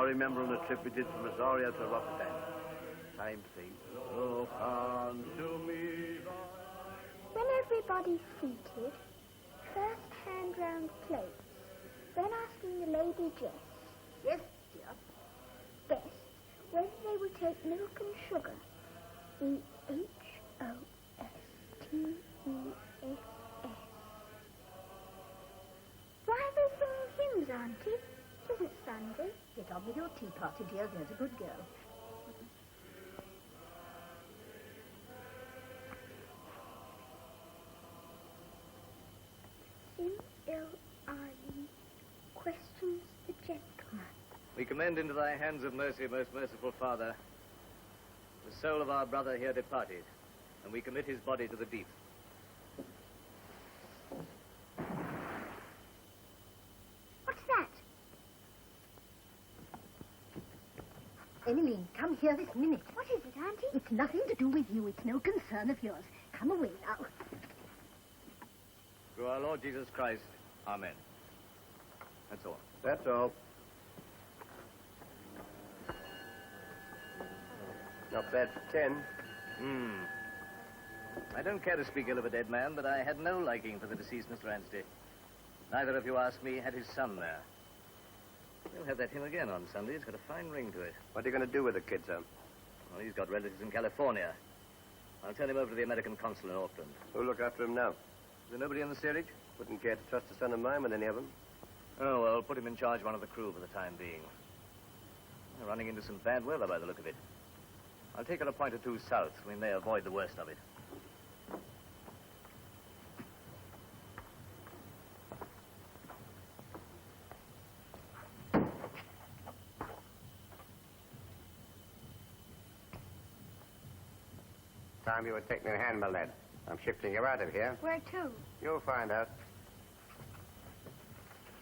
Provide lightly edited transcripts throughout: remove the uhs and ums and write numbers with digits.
remember on the trip we did from Azoria to Rotterdam. Same thing. Look unto me. When everybody's seated, first hand round plates, then asking the lady Jess, Yes, dear. best, whether they will take milk and sugar. Hostess. Why are they singing hymns, Auntie? It isn't Sunday. Get on with your tea party, dear. There's a good girl. C-L-I-E questions the gentleman. We commend into thy hands of mercy, most merciful Father, the soul of our brother here departed, and we commit his body to the deep. What's that? Emmeline, come here this minute. What is it, Auntie? It's nothing to do with you. It's no concern of yours. Come away now. Through our Lord Jesus Christ, amen. That's all. That's all. Not bad for 10. I don't care to speak ill of a dead man, but I had no liking for the deceased Mr. Anstey. Neither, if you ask me, had his son there. We'll have that hymn again on Sunday. It's got a fine ring to it. What are you going to do with the kid, son? Well, he's got relatives in California. I'll turn him over to the American consul in Auckland. Who'll look after him now? Is there nobody in the steerage? Wouldn't care to trust a son of mine with any of them. Oh, well, put him in charge of one of the crew for the time being. We're running into some bad weather by the look of it. I'll take her a point or two south. We may avoid the worst of it. Time you would take me in hand, my lad. I'm shifting you out of here. Where to? You'll find out.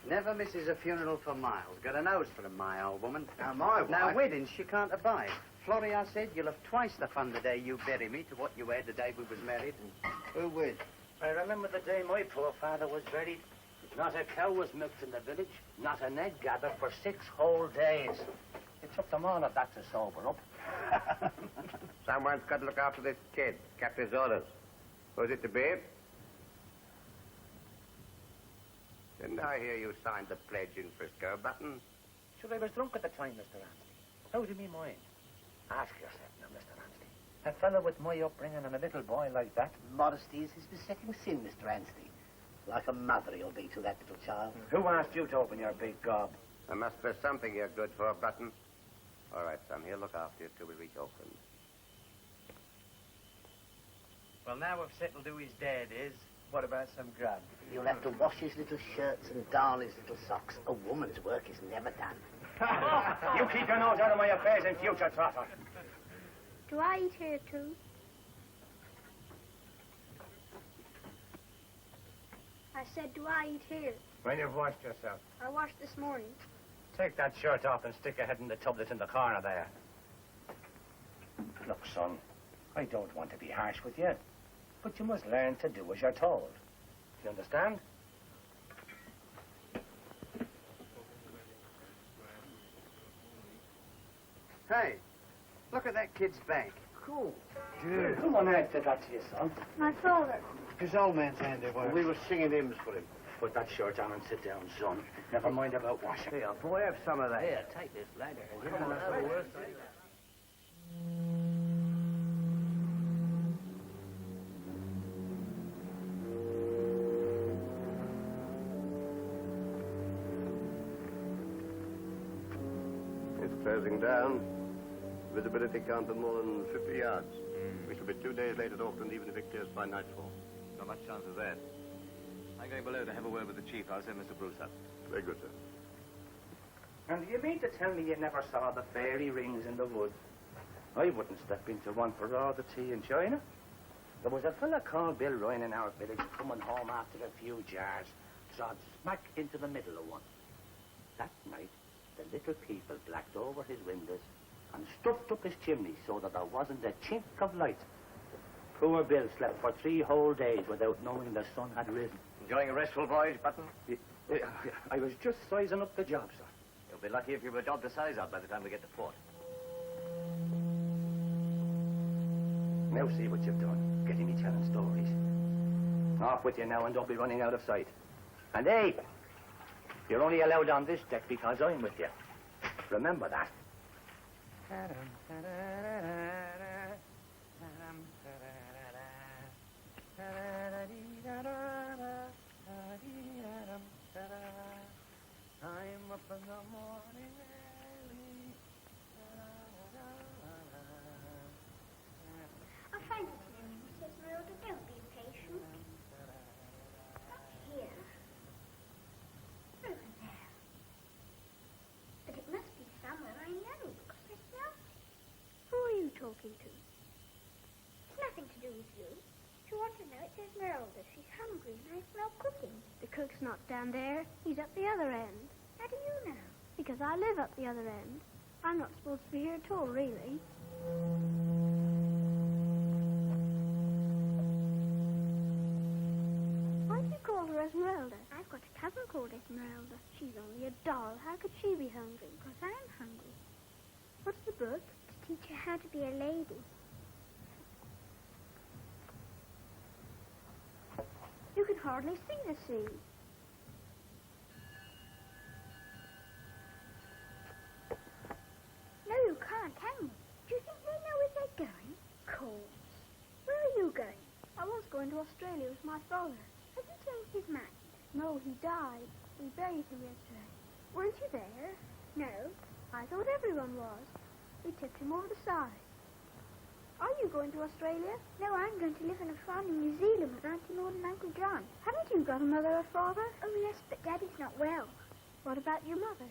Never misses a funeral for miles. Got a nose for 'em, my old woman. Now, my wife... Now, weddings she can't abide. Florrie, I said, you'll have twice the fun the day you bury me to what you had the day we was married. And who with? I remember the day my poor father was buried. Not a cow was milked in the village, not an egg gathered for 6 whole days. It took them all of that to sober up. Someone's got to look after this kid. Captain's orders. Who's it to be? Didn't I hear you signed the pledge in Frisco, Button? Sure, I was drunk at the time, Mr. Anstey. How do you mean mine? Ask yourself now, Mr. Anstey. A fellow with my upbringing and a little boy like that. Modesty is his besetting sin, Mr. Anstey. Like a mother he'll be to that little child. Who asked you to open your big gob? There must be something you're good for, Button. All right, son, he'll look after you till we reach Auckland. Well, now we've settled who his dad is. What about some grub? You'll have to wash his little shirts and darn his little socks. A woman's work is never done. You keep your nose out of my affairs in future, Trotter. Do I eat here, too? I said, do I eat here? When you've washed yourself, I washed this morning. take that shirt off and stick your head in the tub that's in the corner there. Look, son, I don't want to be harsh with you, but you must learn to do as you're told. Do you understand? Hey, look at that kid's bank. Cool. Good. Who on earth did that to you, son? My father. His old man's handiwork. We were singing hymns for him. Put that shirt on and sit down, son. Never mind about washing. Here, boy, have some of that. Here, take this ladder. It's closing down. Visibility can't be more than 50 yards. We shall be 2 days late at Auckland, even if it clears by nightfall. Not much chance of that. I'm going below to have a word with the chief. I'll send Mr. Bruce up. Very good, sir. And do you mean to tell me you never saw the fairy rings in the wood? I wouldn't step into one for all the tea in China. There was a fella called Bill Ryan in our village coming home after a few jars, trod smack into the middle of one. That night, the little people blacked over his windows and stuffed up his chimney so that there wasn't a chink of light. Poor Bill slept for 3 whole days without knowing the sun had risen. Enjoying a restful voyage, Button? I was just sizing up the job, sir. You'll be lucky if you've a job to size up by the time we get to port. Now see what you've done, getting me telling stories. Off with you now and don't be running out of sight. And hey, you're only allowed on this deck because I'm with you. Remember that. I'm up in the morning early. I'll find it in a minute, Esmeralda. Don't be impatient. Not here. Over there. But it must be somewhere I know, because I smell it. Who are you talking to? It's nothing to do with you. If you want to know, it's Esmeralda. She's hungry and I smell cooking. The cook's not down there. He's up the other end. How do you know? Because I live up the other end. I'm not supposed to be here at all, really. Why do you call her Esmeralda? I've got a cousin called Esmeralda. She's only a doll. How could she be hungry? Because I'm hungry. What's the book? To teach her how to be a lady. You can hardly see the sea. No, you can't, can you? Do you think they know where they're going? Course. Where are you going? I was going to Australia with my father. Has he changed his mind? No, he died. We buried him yesterday. Weren't you there? No. I thought everyone was. We tipped him over the side. Are you going to Australia? No, I'm going to live on a farm in New Zealand with Auntie Maud and Uncle John. Haven't you got a mother or father? Oh, yes, but Daddy's not well. What about your mother?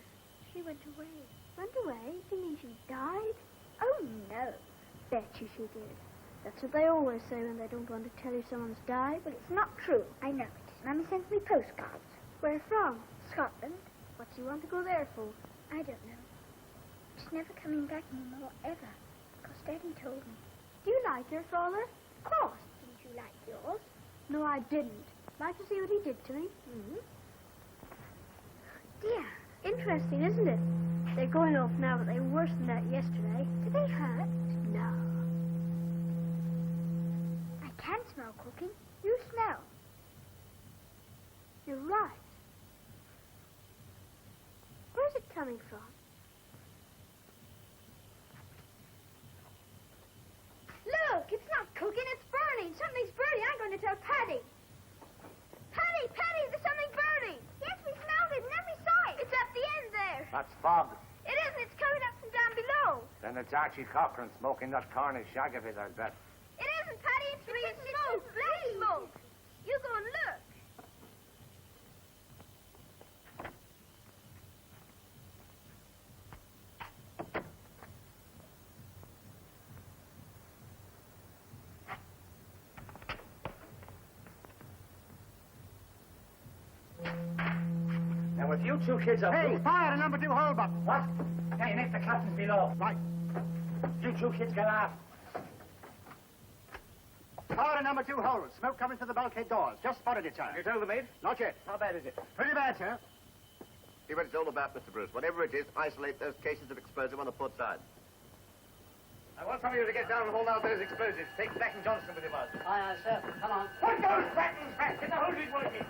She went away. Went away? Do you mean she died? Oh, no. Bet you she did. That's what they always say when they don't want to tell you someone's died. Well, it's not true. I know it is. Mummy sends me postcards. Where from? Scotland. What do you want to go there for? I don't know. She's never coming back anymore, ever. Because Daddy told me. Do you like your father? Of course. Didn't you like yours? No, I didn't. Like to see what he did to me? Hmm? Dear. Interesting, isn't it? They're going off now, but they were worse than that yesterday. Did they hurt? No. I can smell cooking. You smell. You're right. Where's it coming from? Look, it's not cooking, it's burning. Something's burning. I'm going to tell Paddy. Paddy, there's something burning. Yes, we smelled it and then we saw it. It's at the end there. That's fog. It isn't. It's coming up from down below. Then it's Archie Cochran smoking that Cornish shag of his, I bet. It isn't, Paddy. It's green smoke. Black smoke. You go and look. Now, if you two kids are... Hey, fire a number 2 hole, Bob. What? Hey, and if the captain's below. Right. You two kids get off. Fire a number 2 hole. Smoke coming through the bulkhead doors. Just spotted it, sir. You told the mate? Not yet. How bad is it? Pretty bad, sir. See what it's all about, Mr. Bruce. Whatever it is, isolate those cases of explosive on the port side. I want some of you to get down and hold out those explosives. Take Black and Johnson with you, boss. Aye, aye, sir. Come on. Put those weapons back in the holding working.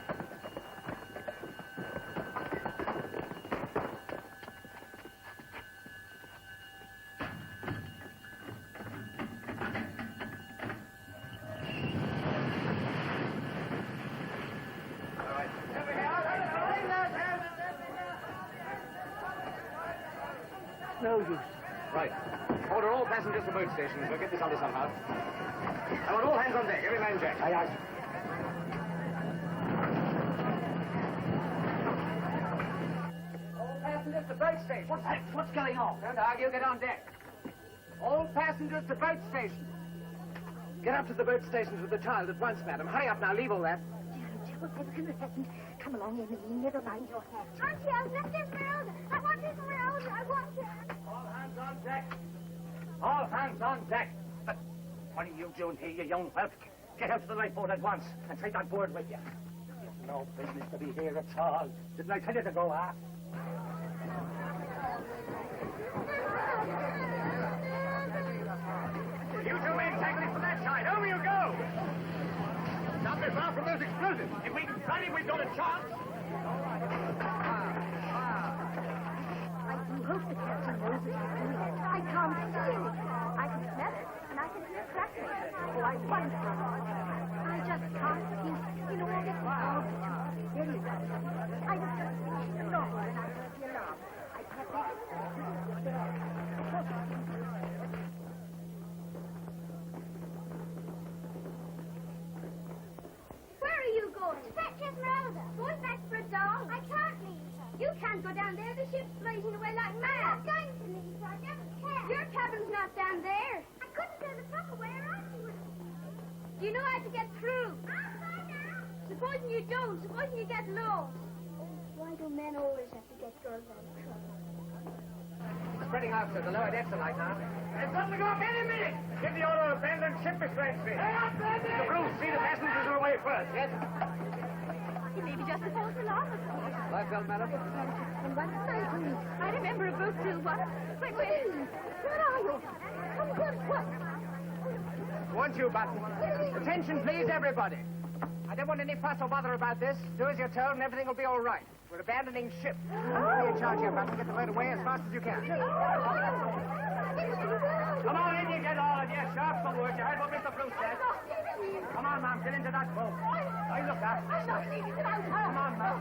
No use. Right. Order all passengers to boat stations. We'll get this under somehow. I want all hands on deck. Every man jack. Aye, aye. All passengers to boat station. What's going on? Don't argue. Get on deck. All passengers to boat station. Get up to the boat stations with the child at once, madam. Hurry up now. Leave all that. Whatever happened? Come along, Emily. Never mind your hat. Auntie, I've left Esmeralda. I want Esmeralda. I want her. All hands on deck. All hands on deck. But what are you doing here, you young whelp? Get out to the lifeboat at once and take that board with you. You've no business to be here at all. Didn't I tell you to go, huh? You two men tackle it from that side. Over you go. Not be far from those explosives. If we can find him, we've got a chance. I do hope the captain knows it's doing it. I can't see it. I can smell it, and I can hear crackling. Oh, I wonder. I just can't see. You know, all this very well. I was just finishing the novel, and I heard the alarm. I kept Where are you going? To fetch Esmeralda. Going back for a doll? I can't leave her. You can't go down there. The ship's blazing away like mad. I'm not going to leave her. I never can. Your cabin's not down there. I couldn't go the proper way around you. Do you know how to get through? I'll find out. Supposing you don't. Supposing you get lost. Why do men always have to get girls out of trouble? Spreading out to the lower decks tonight now. It's got to go up any minute. Give the order of abandon ship, Mr. Range. The crew see the passengers are away first, yes? It may be just a false alarm. Right, well, madam. And what's the I remember a book too. What? Wait, where are you? Come good, what? Want you, Button. Attention, please, everybody. I don't want any fuss or bother about this. Do as you're told and everything will be all right. We're abandoning ship. Be in charge here, Button. Get the word away as fast as you can. Come on in, you get on. Yes, sharp some words. You heard what Mr. Bruce said. Come on, Mom. Get into that boat. I look up. Come on, Mom.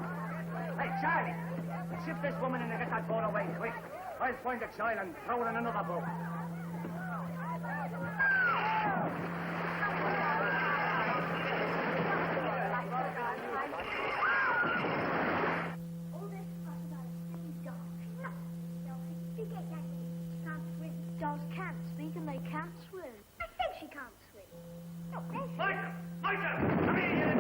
Hey, Charlie. Ship this woman in and get that boat away, quick. I'll find the child and throw her in another boat. All this fuss about a silly doll. She's not selfish. She can't swim. Dolls can't speak and they can't swim. I think she can't swim. No, there's Michael! Michael! Come here!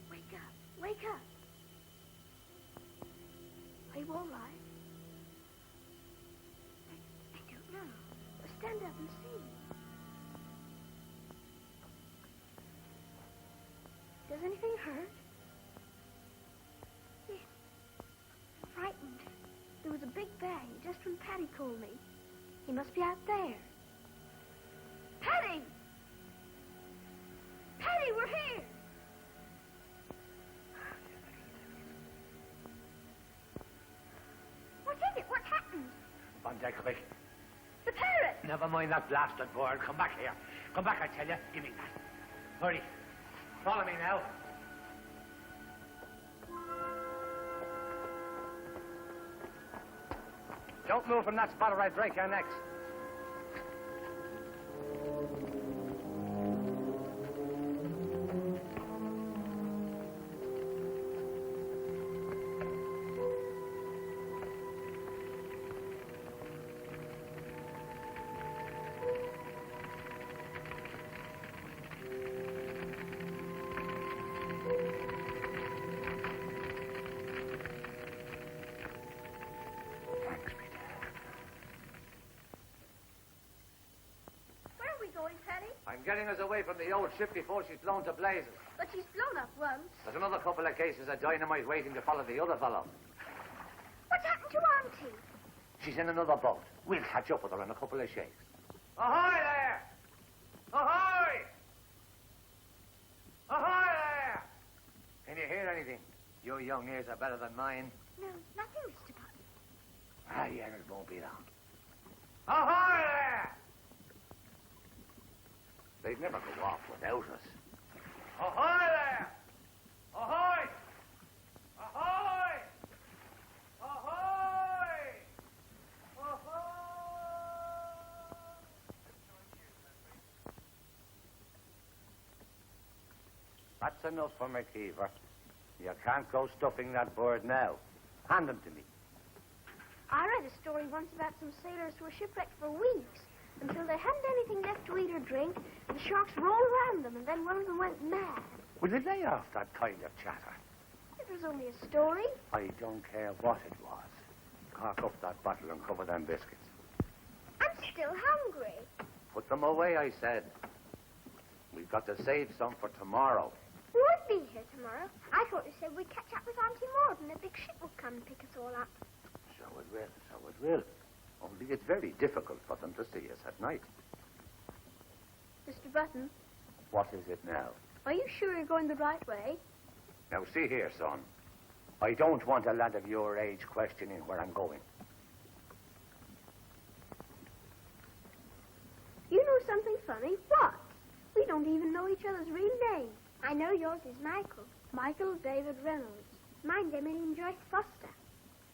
Wake up. Wake up. I won't lie. I don't know. Stand up and see. Does anything hurt? Yes. I'm frightened. There was a big bang just when Patty called me. He must be out there. Patty! Patty, we're here! What is it? What happened? On deck, quick. The parrot! Never mind that blasted bird. Come back here. Come back, I tell you. Give me that. Hurry. Follow me now. Don't move from that spot or I break your necks. Where are we going, Patty? I'm getting us away from the old ship before she's blown to blazes. But she's blown up once. There's another couple of cases of dynamite waiting to follow the other fellow. What's happened to Auntie? She's in another boat. We'll catch up with her in a couple of shakes. Ahoy there! Ahoy! Ahoy there! Can you hear anything? Your young ears are better than mine. No, nothing, Mr. Button. Ah, yeah, it won't be long. Ahoy there! They'd never go off without us. Ahoy there! Ahoy! Ahoy! Ahoy! Ahoy! That's enough for McKeever. You can't go stuffing that bird now. Hand them to me. I read a story once about some sailors who were shipwrecked for weeks until they hadn't anything left to eat or drink. The sharks rolled around them, and then one of them went mad. Will you lay off that kind of chatter? it was only a story. I don't care what it was. Cork up that bottle and cover them biscuits. I'm still hungry. Put them away, I said. We've got to save some for tomorrow. We won't be here tomorrow. I thought you said we'd catch up with Auntie Maud and a big ship would come and pick us all up. So it will, so it will. Only it's very difficult for them to see us at night. Mr. Button, What is it now? are you sure you're going the right way? Now, see here, son. I don't want a lad of your age questioning where I'm going. You know something funny? What? We don't even know each other's real names. I know yours is Michael. Michael David Reynolds. Mine's Emily and Joyce Foster.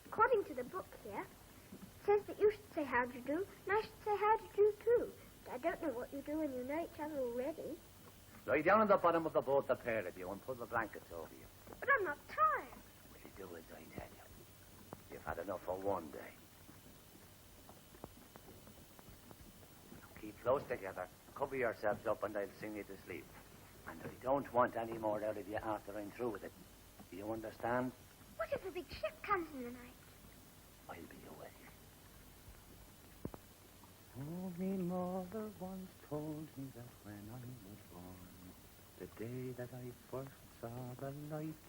According to the book here, it says that you should say how do you do, and I should say how do you do too. But I don't know what you do when you know each other already. Lie down on the bottom of the boat, the pair of you, and pull the blankets over you. But I'm not tired. Well, you do as I tell you. You've had enough for one day. Keep close together. Cover yourselves up, and I'll sing you to sleep. And I don't want any more out of you after I'm through with it. Do you understand? What if a big ship comes in the night? I'll be away. Oh, me mother once told me that when I was born, the day that I first saw the light,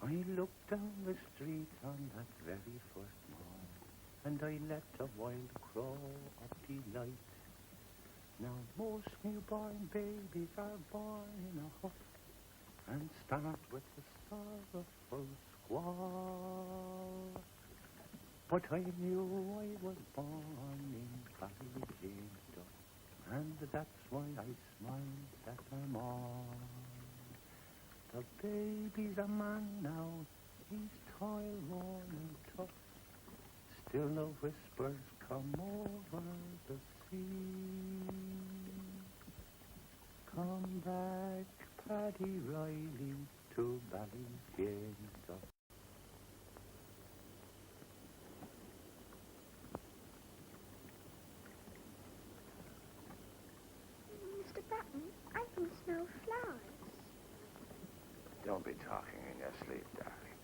I looked down the street on that very first morn, and I let a wild crow up delight. Now most newborn babies are born in a hut and start with a sorrowful squall. But I knew I was born in Ballygator, and that's why I smiled at them all. The baby's a man now, he's toil-worn and tough. Still no whispers come over the sea. Come back, Paddy Riley, to Ballygator. Mr. Button, I can smell flowers. Don't be talking in your sleep, darling.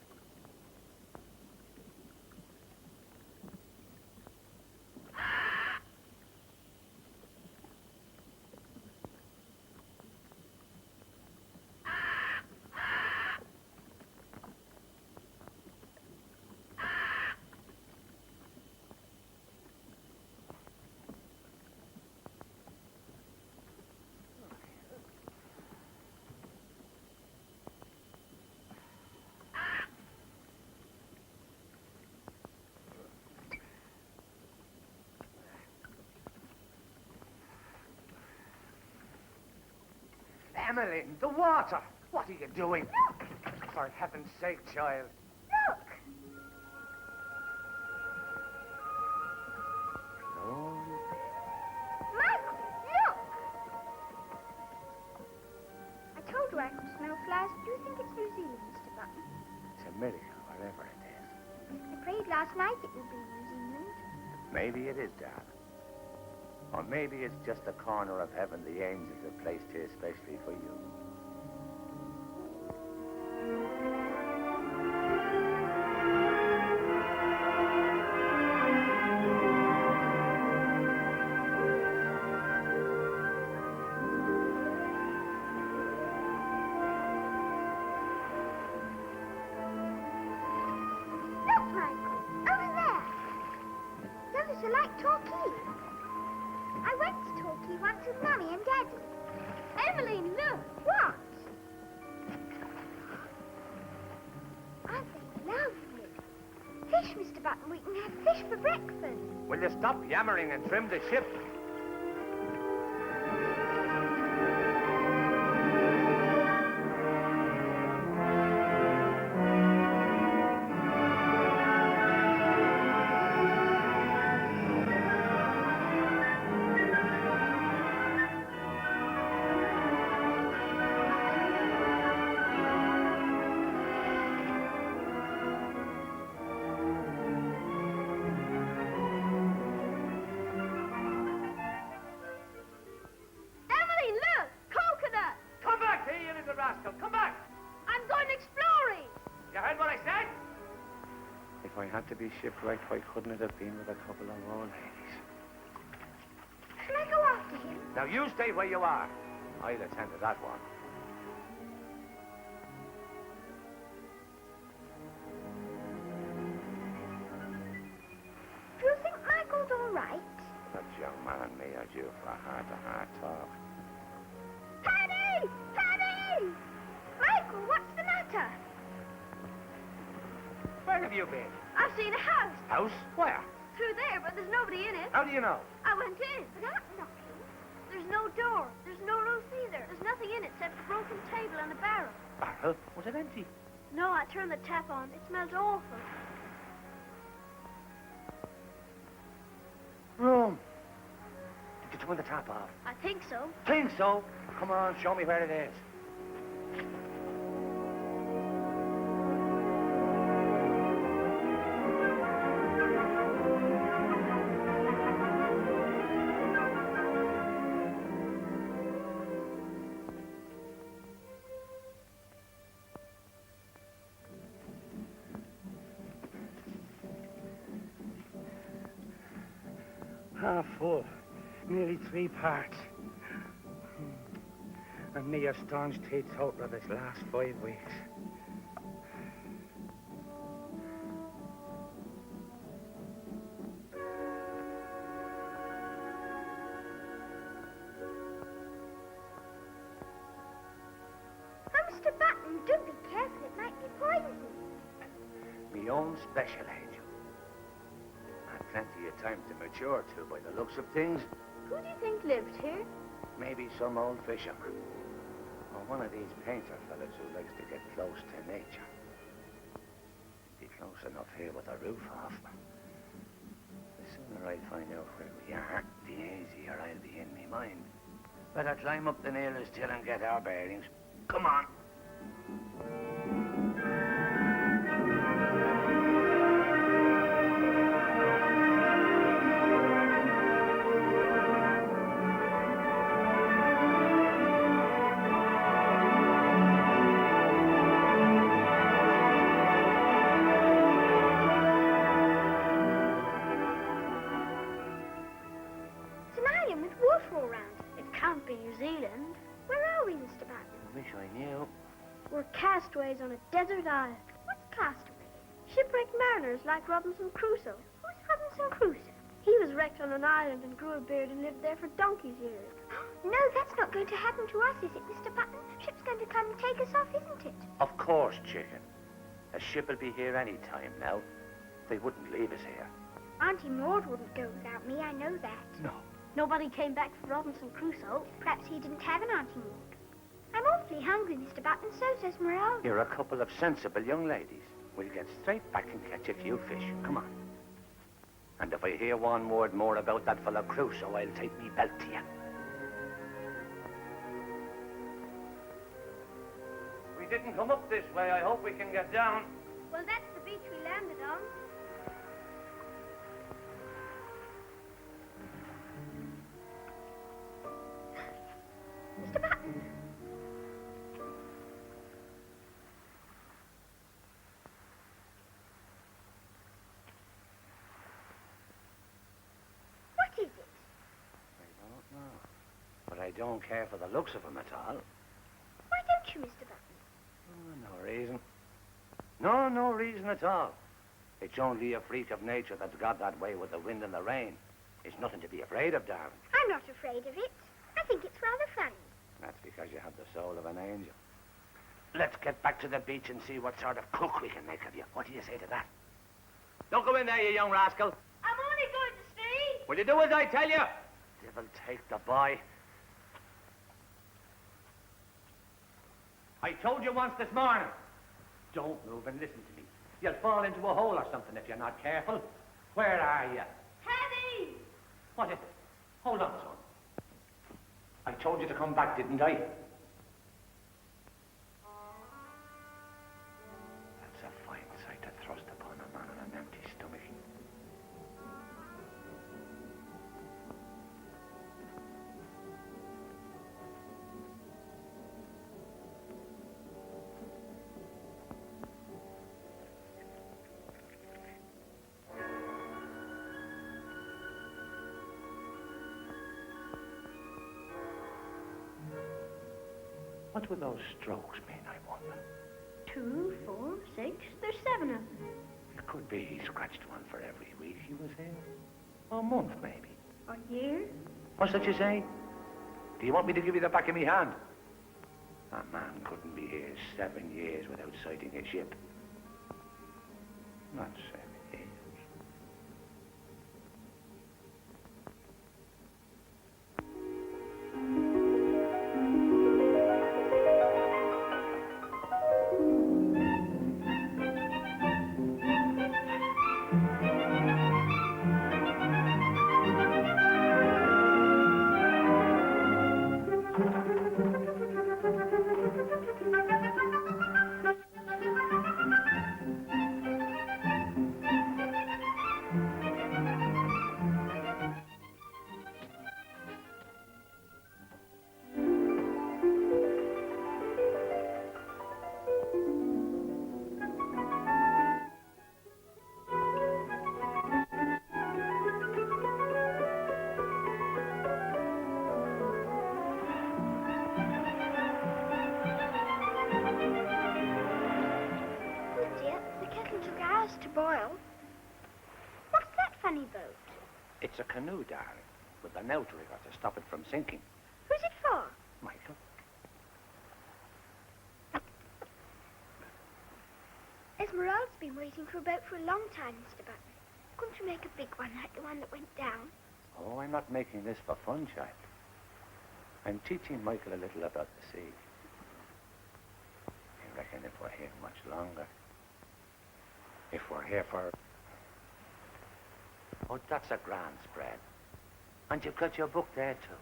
Emmeline, the water! What are you doing? Look! For heaven's sake, child. Look! No. Michael, look! I told you I could smell flowers. Do you think it's New Zealand, Mr. Button? It's a miracle, whatever it is. I prayed last night it would be New Zealand. Maybe it is, darling. Or maybe it's just a corner of heaven the angels have placed here especially for you. Look, Michael, over there. There is a light Torquay. I went to Torquay once with Mummy and Daddy. Emmeline, look! What? Aren't they lovely? Fish, Mr. Button. We can have fish for breakfast. Will you stop yammering and trim the ship? I had to be shipwrecked, why couldn't it have been with a couple of old ladies? Shall I go after him? Now, you stay where you are. I'll attend to that one. Do you think Michael's all right? That young man and me are due for a heart-to-heart talk. Paddy! Paddy! Michael, what's the matter? Where have you been? I've seen a house House? Where? through there, but there's nobody in it. How do you know? I went in. Without knocking? There's no door. There's no roof either. There's nothing in it except a broken table and a barrel. Barrel? Was it empty? No, I turned the tap on. It smells awful. Room. Did you turn the tap off? I think so. Think so? Come on, show me where it is. Half full. Nearly 3 parts. And me a staunch teetotaler this last 5 weeks. Oh, Mr. Button, do be careful. It might be poison. Me own special angel. Had plenty of time to mature too, by the looks of things. Who do you think lives here? Maybe some old fisherman. Or one of these painter fellas who likes to get close to nature. Be close enough here with the roof off. The sooner I find out where we are, the easier I'll be in me mind. Better climb up the nearest hill and get our bearings. Come on. It's an island with water all round it. It can't be New Zealand. Where are we, Mr. Button? Wish I knew. We're castaways on a desert island. What's Castaway? Shipwrecked mariners like Robinson Crusoe. Who's Robinson Crusoe? He was wrecked on an island and grew a beard and lived there for donkey's years. No, that's not going to happen to us, is it, Mr. Button? Ship's going to come and take us off, isn't it? Of course, chicken. A ship will be here any time now. They wouldn't leave us here. Auntie Maud wouldn't go without me, I know that. No. Nobody came back for Robinson Crusoe. Perhaps he didn't have an Auntie Maud. I'm awfully hungry, Mr. Button, so says Morel. You're a couple of sensible young ladies. We'll get straight back and catch a few fish. Come on. And if I hear one word more about that fellow Crusoe, I'll take me belt to you. We didn't come up this way. I hope we can get down. Well, that's the beach we landed on. Mr. Button. What is it? I don't know. But I don't care for the looks of him at all. Why don't you, Mr. Button? Oh, no reason. No reason at all. It's only a freak of nature that's got that way with the wind and the rain. It's nothing to be afraid of, darling. I'm not afraid of it. I think it's rather funny. That's because you have the soul of an angel. Let's get back to the beach and see what sort of cook we can make of you. What do you say to that? Don't go in there, you young rascal. I'm only going to stay. Will you do as I tell you? Devil take the boy. I told you once this morning. Don't move and listen to me. You'll fall into a hole or something if you're not careful. Where are you? Paddy! What is it? Hold on, son. I told you to come back, didn't I? That's a fine sight to thrust upon a man on an empty stomach. What will those strokes mean, I wonder? 2, 4, 6. There's 7 of them. It could be he scratched one for every week he was here. Or month, maybe. Or year. What's that you say? Do you want me to give you the back of me hand? A man couldn't be here 7 years without sighting a ship. Not 7 years. To boil. What's that funny boat? It's a canoe, darling, with an outrigger to stop it from sinking. Who's it for? Michael? Esmeralda's been waiting for a boat for a long time, Mr. Button. Couldn't you make a big one like the one that went down? Oh, I'm not making this for fun, child. I'm teaching Michael a little about the sea. I reckon if we're here much longer, if we're here for... Oh, that's a grand spread. And you've got your book there, too.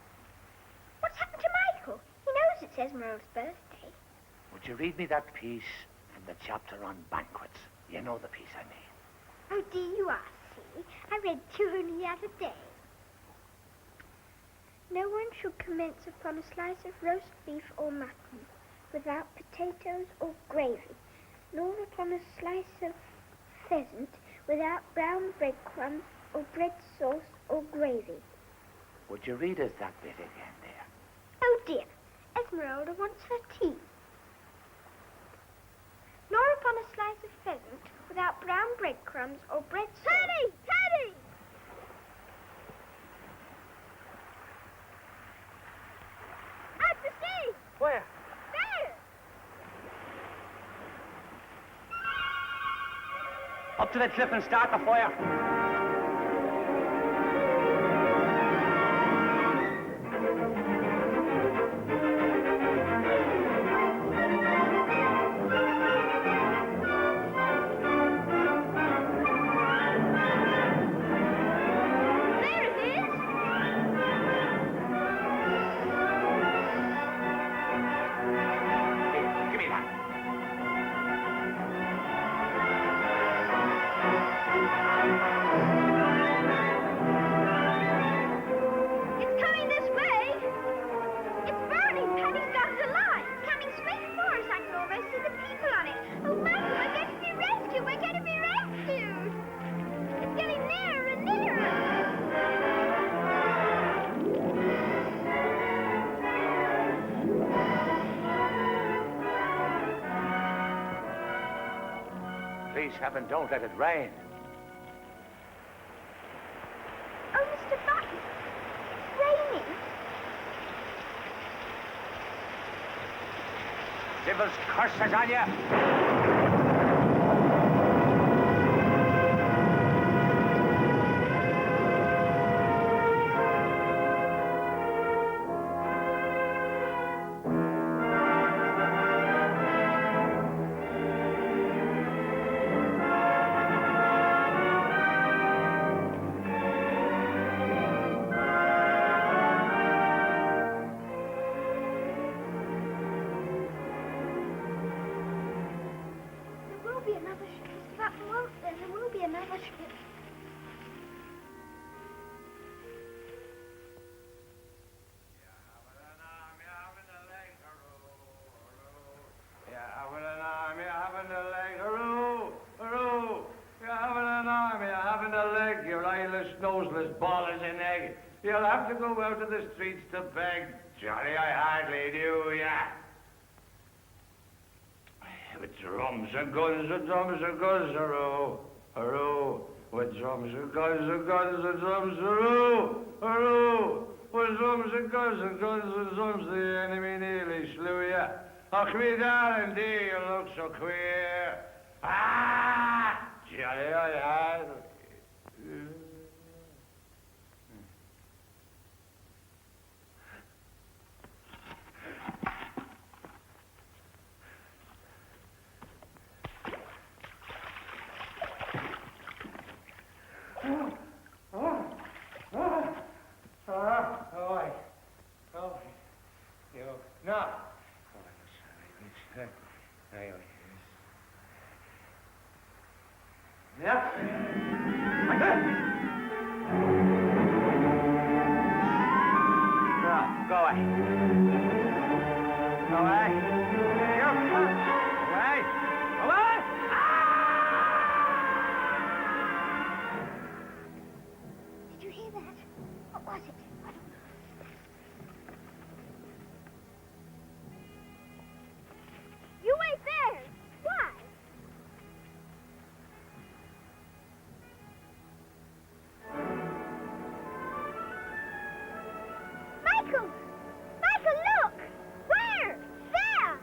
What's happened to Michael? He knows it's Esmeralda's birthday. Would you read me that piece from the chapter on banquets? You know the piece I mean. Oh, do you, see? I read to only the other day. No one should commence upon a slice of roast beef or mutton without potatoes or gravy, nor upon a slice of pheasant without brown breadcrumbs or bread sauce or gravy. Would you read us that bit again, dear? Oh, dear. Esmeralda wants her tea. Nor upon a slice of pheasant without brown breadcrumbs or bread sauce. Teddy! Teddy! Out to sea! Where? There! Up to the cliff and start the fire. Please, heaven, don't let it rain. Oh, Mr. Button, it's raining. Devil's curses on you! Noseless ball as an egg. You'll have to go out to the streets to beg. Johnny, I hardly do, yeah. With drums and guns and drums and guns, hurrah, hurrah. With drums and guns and guns and drums, hurrah, hurrah. With drums and guns and guns and drums, the enemy nearly slew ya. Och, me darling dear, you look so queer. Ah, jolly old heart. Did you hear that? What was it? You wait there! Why? Michael! Michael, look! Where? There!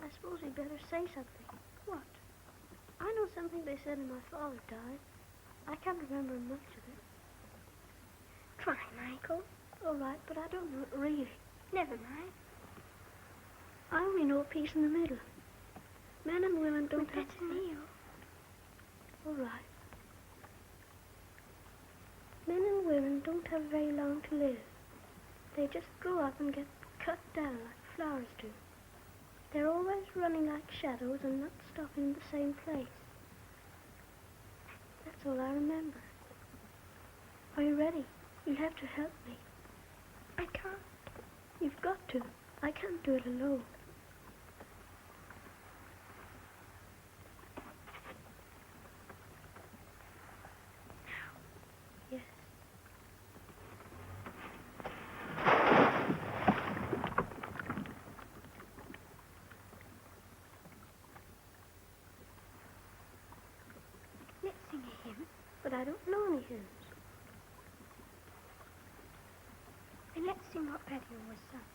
I suppose we'd better say something. What? I know something they said when my father died. I can't remember much of it. Try, Michael. All right, but I don't know it really. Never mind. I only know a piece in the middle. Men and women don't We'd have... better kneel. All right. Men and women don't have very long to live. They just grow up and get cut down like flowers do. They're always running like shadows and not stopping in the same place. That's all I remember. Are you ready? You'll have to help me. I can't. You've got to. I can't do it alone. Yes. Let's sing a hymn. But I don't know any hymns. And let's sing what Paddy always sung.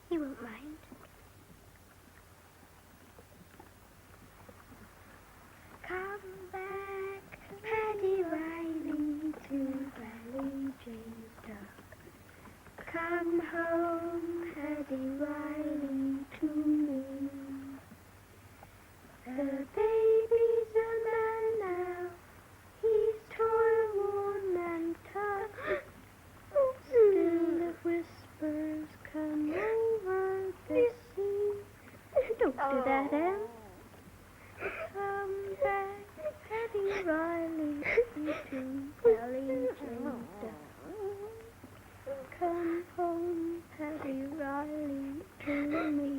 He won't mind. Come back, Paddy Riley, to Valley James Dock. Come home, Paddy Riley, to me. The baby's a man now. He's toil worn and tough. Still the whispers come over the sea. Don't do that, Anne. Come back, Paddy Riley, to Valley James Dock. Come home, Paddy Riley, to me.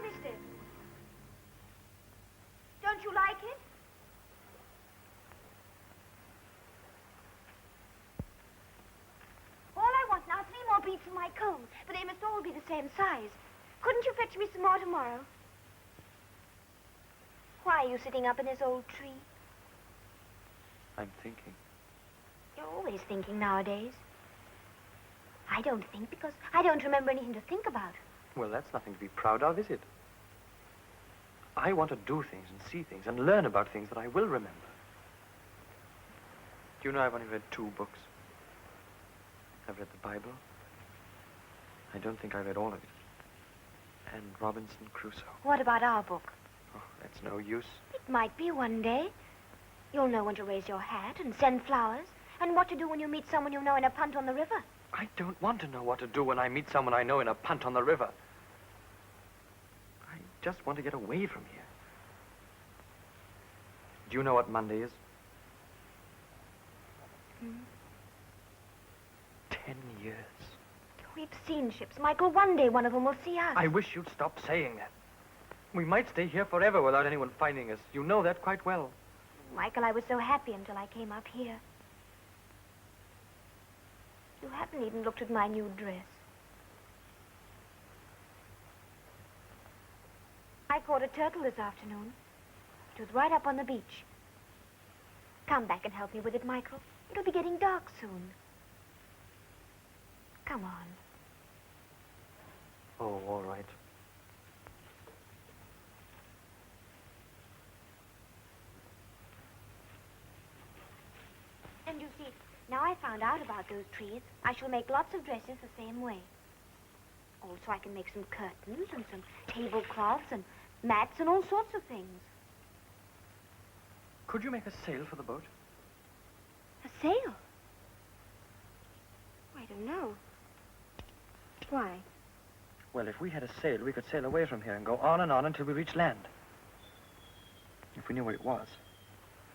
is this? Don't you like it? All I want now are 3 more beads of my comb, but they must all be the same size. Couldn't you fetch me some more tomorrow? Why are you sitting up in this old tree? I'm thinking. You're always thinking nowadays. I don't think because I don't remember anything to think about. Well, that's nothing to be proud of, is it? I want to do things and see things and learn about things that I will remember. Do you know I've only read 2 books? I've read the Bible. I don't think I read all of it. And Robinson Crusoe. What about our book? Oh, that's no use. It might be one day. You'll know when to raise your hat and send flowers, and what to do when you meet someone you know in a punt on the river. I don't want to know what to do when I meet someone I know in a punt on the river. I just want to get away from here. Do you know what Monday is? 10 years. We've seen ships, Michael. One day one of them will see us. I wish you'd stop saying that. We might stay here forever without anyone finding us. You know that quite well. Michael, I was so happy until I came up here. You haven't even looked at my new dress. I caught a turtle this afternoon. It was right up on the beach. Come back and help me with it, Michael. It'll be getting dark soon. Come on. Oh, all right. And you see, now I found out about those trees, I shall make lots of dresses the same way. Also, I can make some curtains and some tablecloths and mats and all sorts of things. Could you make a sail for the boat? A sail? I don't know. Why? Well, if we had a sail, we could sail away from here and go on and on until we reach land. If we knew where it was.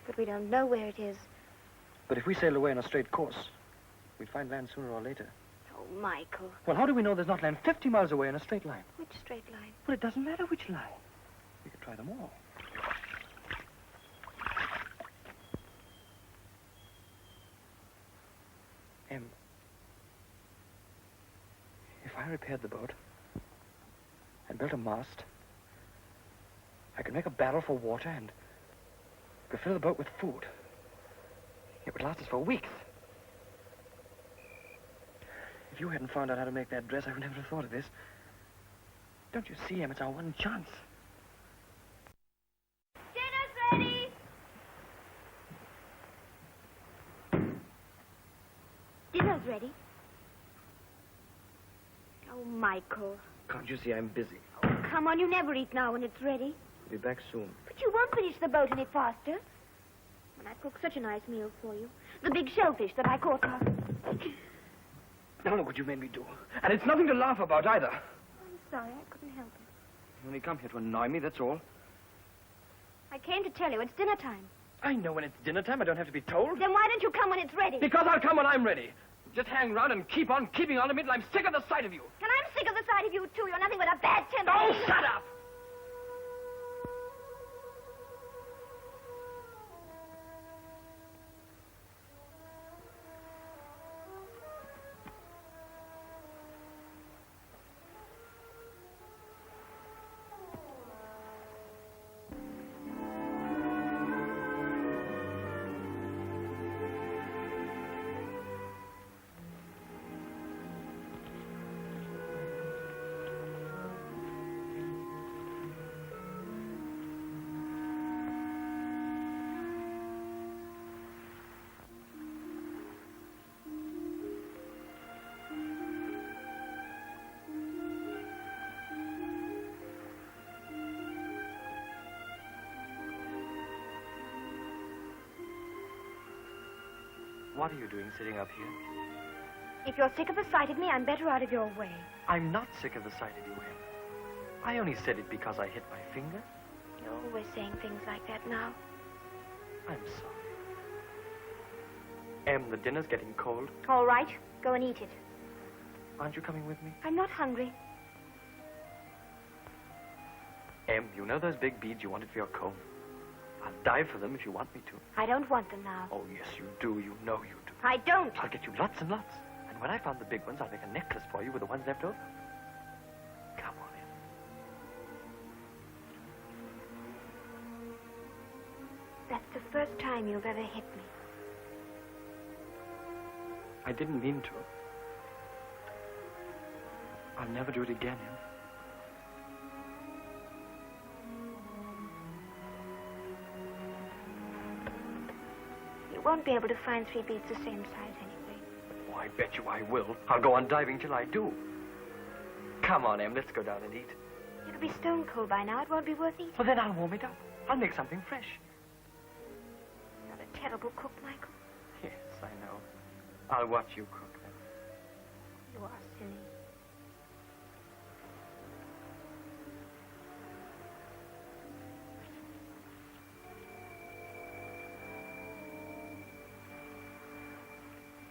But we don't know where it is. But if we sailed away on a straight course, we'd find land sooner or later. Oh, Michael. Well, how do we know there's not land 50 miles away in a straight line? Which straight line? Well, it doesn't matter which line. We could try them all. If I repaired the boat and built a mast, I could make a barrel for water and could fill the boat with food. It would last us for weeks. If you hadn't found out how to make that dress, I would never have thought of this. Don't you see, Em? It's our one chance. Dinner's ready! Dinner's ready. Oh, Michael. Can't you see I'm busy? Oh, come on, you never eat now when it's ready. I'll be back soon. But you won't finish the boat any faster. When I cook such a nice meal for you. The big shellfish that I caught last. Now look what you made me do. And it's nothing to laugh about either. I'm sorry, I couldn't help it. You only come here to annoy me, that's all. I came to tell you it's dinner time. I know when it's dinner time. I don't have to be told. Then why don't you come when it's ready? Because I'll come when I'm ready. Just hang around and keep on keeping on to me till I'm sick of the sight of you. And I'm sick of the sight of you, too. You're nothing but a bad temper. Oh, shut up! What are you doing sitting up here? If you're sick of the sight of me, I'm better out of your way. I'm not sick of the sight of you, Em. I only said it because I hit my finger. You're always saying things like that now. I'm sorry. Em, the dinner's getting cold. All right, go and eat it. Aren't you coming with me? I'm not hungry. Em, you know those big beads you wanted for your comb? I'll dive for them if you want me to. I don't want them now. Oh, yes, you do. You know you do. I don't. I'll get you lots and lots. And when I found the big ones, I'll make a necklace for you with the ones left over. Come on in. That's the first time you've ever hit me. I didn't mean to. I'll never do it again, Em. You won't be able to find 3 beads the same size anyway. Oh, I bet you I will. I'll go on diving till I do. Come on, Em, let's go down and eat. It'll be stone cold by now. It won't be worth eating. Well, then I'll warm it up. I'll make something fresh. You're a terrible cook, Michael. Yes, I know. I'll watch you cook then. You are silly.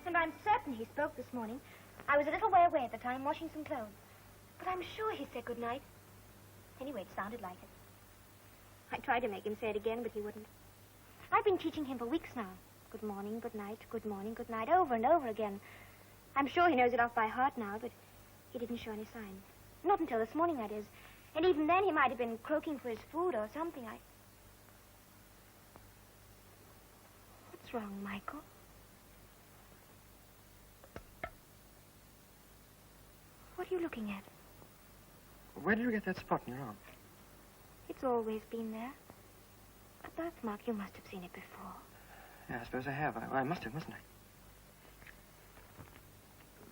And I'm certain he spoke this morning. I was a little way away at the time, washing some clothes. But I'm sure he said good night. Anyway, it sounded like it. I tried to make him say it again, but he wouldn't. I've been teaching him for weeks now. Good morning, good night, good morning, good night, over and over again. I'm sure he knows it off by heart now, but he didn't show any sign. Not until this morning, that is. And even then, he might have been croaking for his food or something. What's wrong, Michael? What are you looking at? Where did you get that spot in your arm? It's always been there. A birthmark. You must have seen it before. Yeah, I suppose I have. I must have, mustn't I?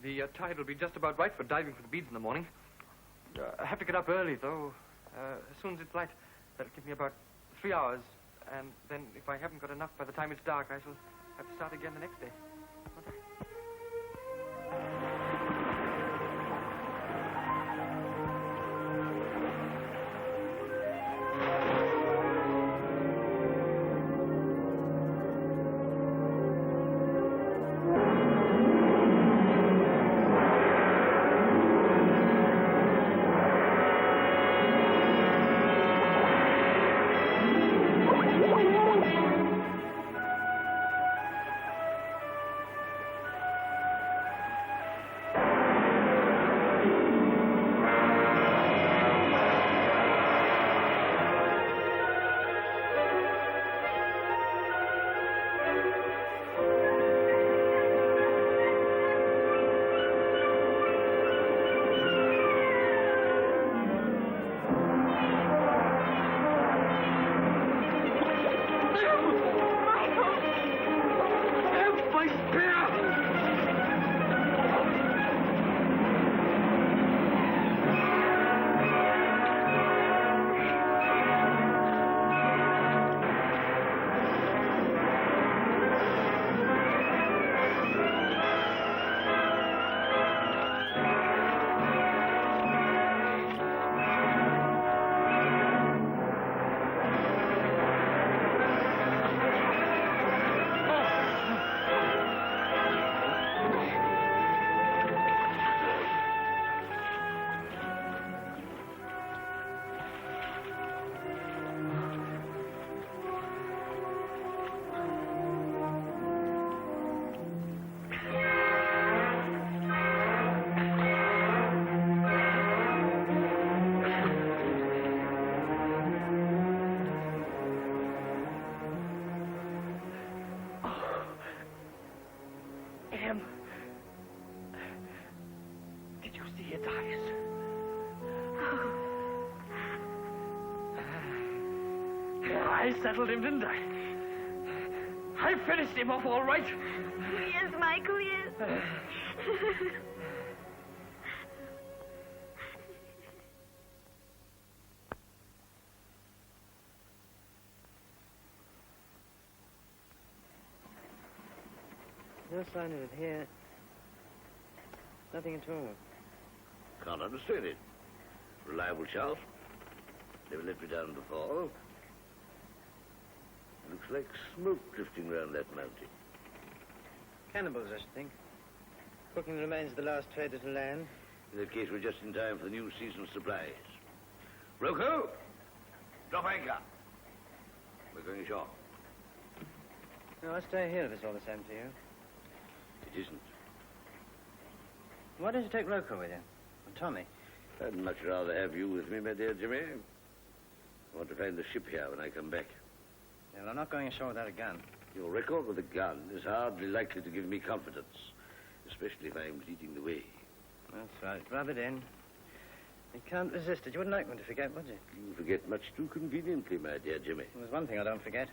The tide will be just about right for diving for the beads in the morning. I have to get up early, though. As soon as it's light, that'll give me about 3 hours. And then if I haven't got enough by the time it's dark, I shall have to start again the next day. Won't I? Did you see its eyes? I settled him, didn't I? I finished him off all right. Yes, Michael, yes. No sign of it here. Nothing at all. Can't understand it. Reliable shaft. Never let me down before. Looks like smoke drifting round that mountain. Cannibals, I should think. Cooking the remains of the last trader to land. In that case, we're just in time for the new season's supplies. Rocco, Drop anchor. We're going ashore. No, I'll stay here if it's all the same to you. It isn't. Why don't you take Rocco with you? And Tommy? I'd much rather have you with me, my dear Jimmy. I want to find the ship here when I come back. Yeah, well, I'm not going ashore without a gun. Your record with a gun is hardly likely to give me confidence, especially if I'm leading the way. That's right. Rub it in. You can't resist it. You wouldn't like me to forget, would you? You forget much too conveniently, my dear Jimmy. Well, there's one thing I don't forget.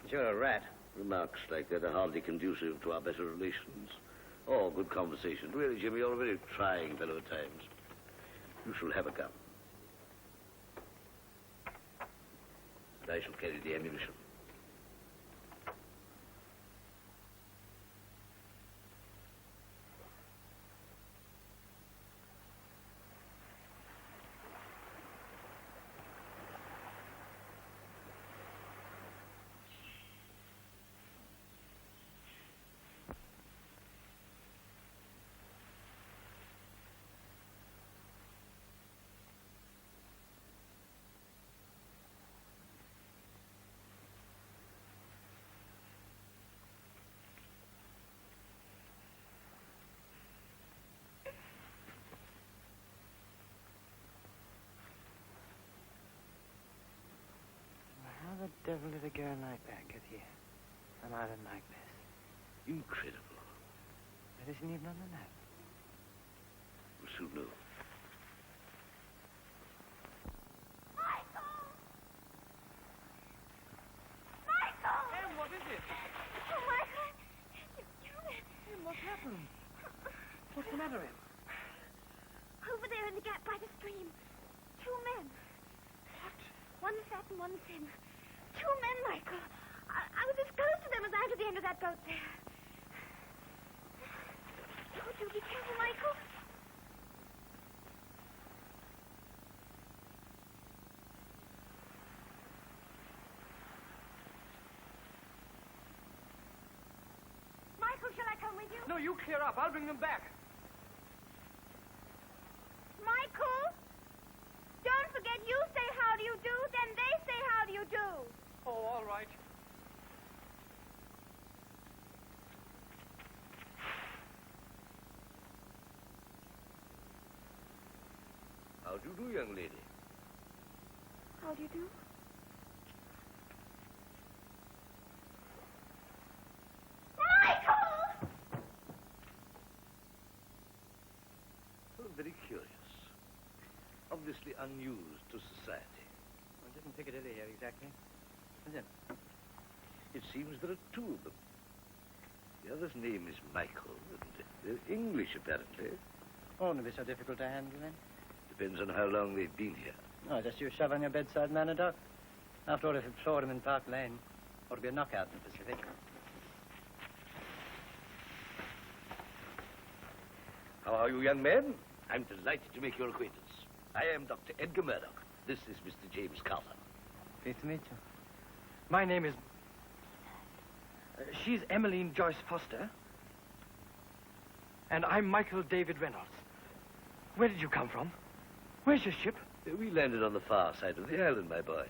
You're a rat. Remarks like that are hardly conducive to our better relations. Or good conversation. Really, Jimmy, you're a very trying fellow at times. You shall have a gun. And I shall carry the ammunition. How the devil did a girl like that get here? On an island like this? Incredible. It isn't even on the map. We'll soon know. Em, what is it? Oh, Michael! You killed it. Em, what's happened? What's the matter, Em? Over there in the gap by the stream. 2 men. What? One fat and one thin. 2 men, Michael. I was as close to them as I am to the end of that boat there. Would you be careful, Michael? Michael, shall I come with you? No, you clear up. I'll bring them back. Michael! Don't forget, you say how do you do, then they say how do you do. Oh, all right. How do you do, young lady? How do you do? Michael! Oh, very curious. Obviously unused to society. Well, it isn't Piccadilly here exactly. Is it? It seems there are 2 of them. The other's name is Michael, and they're English, apparently. Oh, wouldn't it be so difficult to handle then? Depends on how long they've been here. Oh, just you shove on your bedside manner, Doc. After all, if you floored him in Park Lane, ought to be a knockout in the Pacific. How are you, young man? I'm delighted to make your acquaintance. I am Dr. Edgar Murdoch. This is Mr. James Carter. Pleased to meet you. My name is... she's Emmeline Joyce Foster. And I'm Michael David Reynolds. Where did you come from? Where's your ship? We landed on the far side of the island, my boy.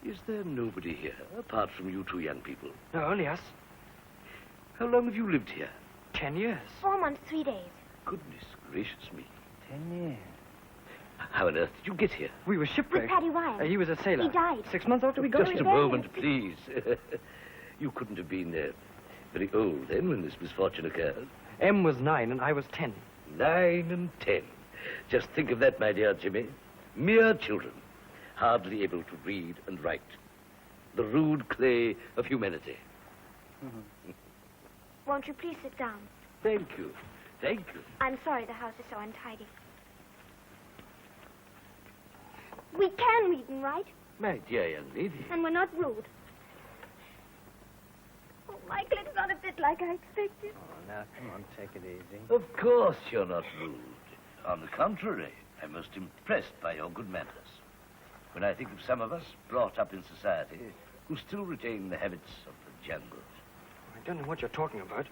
Is there nobody here, apart from you 2 young people? No, only us. How long have you lived here? 10 years. 4 months, 3 days. Goodness gracious me. 10 years. How on earth did you get here? We were With shipwrecked. Paddy Ryan. He was a sailor. He died. 6 months after we got Just here. a moment, please. You couldn't have been very old then when this misfortune occurred. Em was 9 and I was 10. 9 and 10. Just think of that, my dear Jimmy. Mere children, hardly able to read and write. The rude clay of humanity. Won't you please sit down? Thank you. Thank you. I'm sorry the house is so untidy. We can read and write, My dear young lady. and we're not rude. Oh, Michael, it's not a bit like I expected. Oh, now, come on, take it easy. Of course you're not rude. On the contrary, I'm most impressed by your good manners. When I think of some of us brought up in society who still retain the habits of the jungle. I don't know what you're talking about.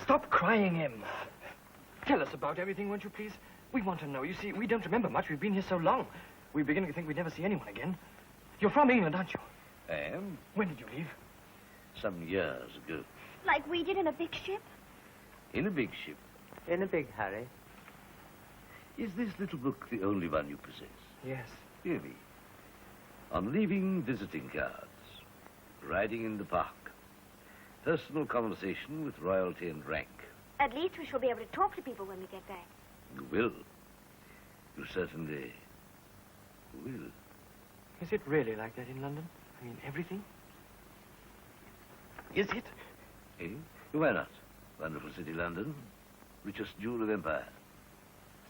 Stop crying, Em. Tell us about everything, won't you, please? We want to know. You see, we don't remember much. We've been here so long. We're beginning to think we'd never see anyone again. You're from England, aren't you? I am. When did you leave? Some years ago. Like we did in a big ship? In a big ship. In a big hurry. Is this little book the only one you possess? Yes. Hear me. On leaving visiting cards, riding in the park, personal conversation with royalty and rank. At least we shall be able to talk to people when we get back. You will. You certainly will. Is it really like that in London? I mean, everything? Is it? Eh? Why not? Wonderful city, London. Richest jewel of empire.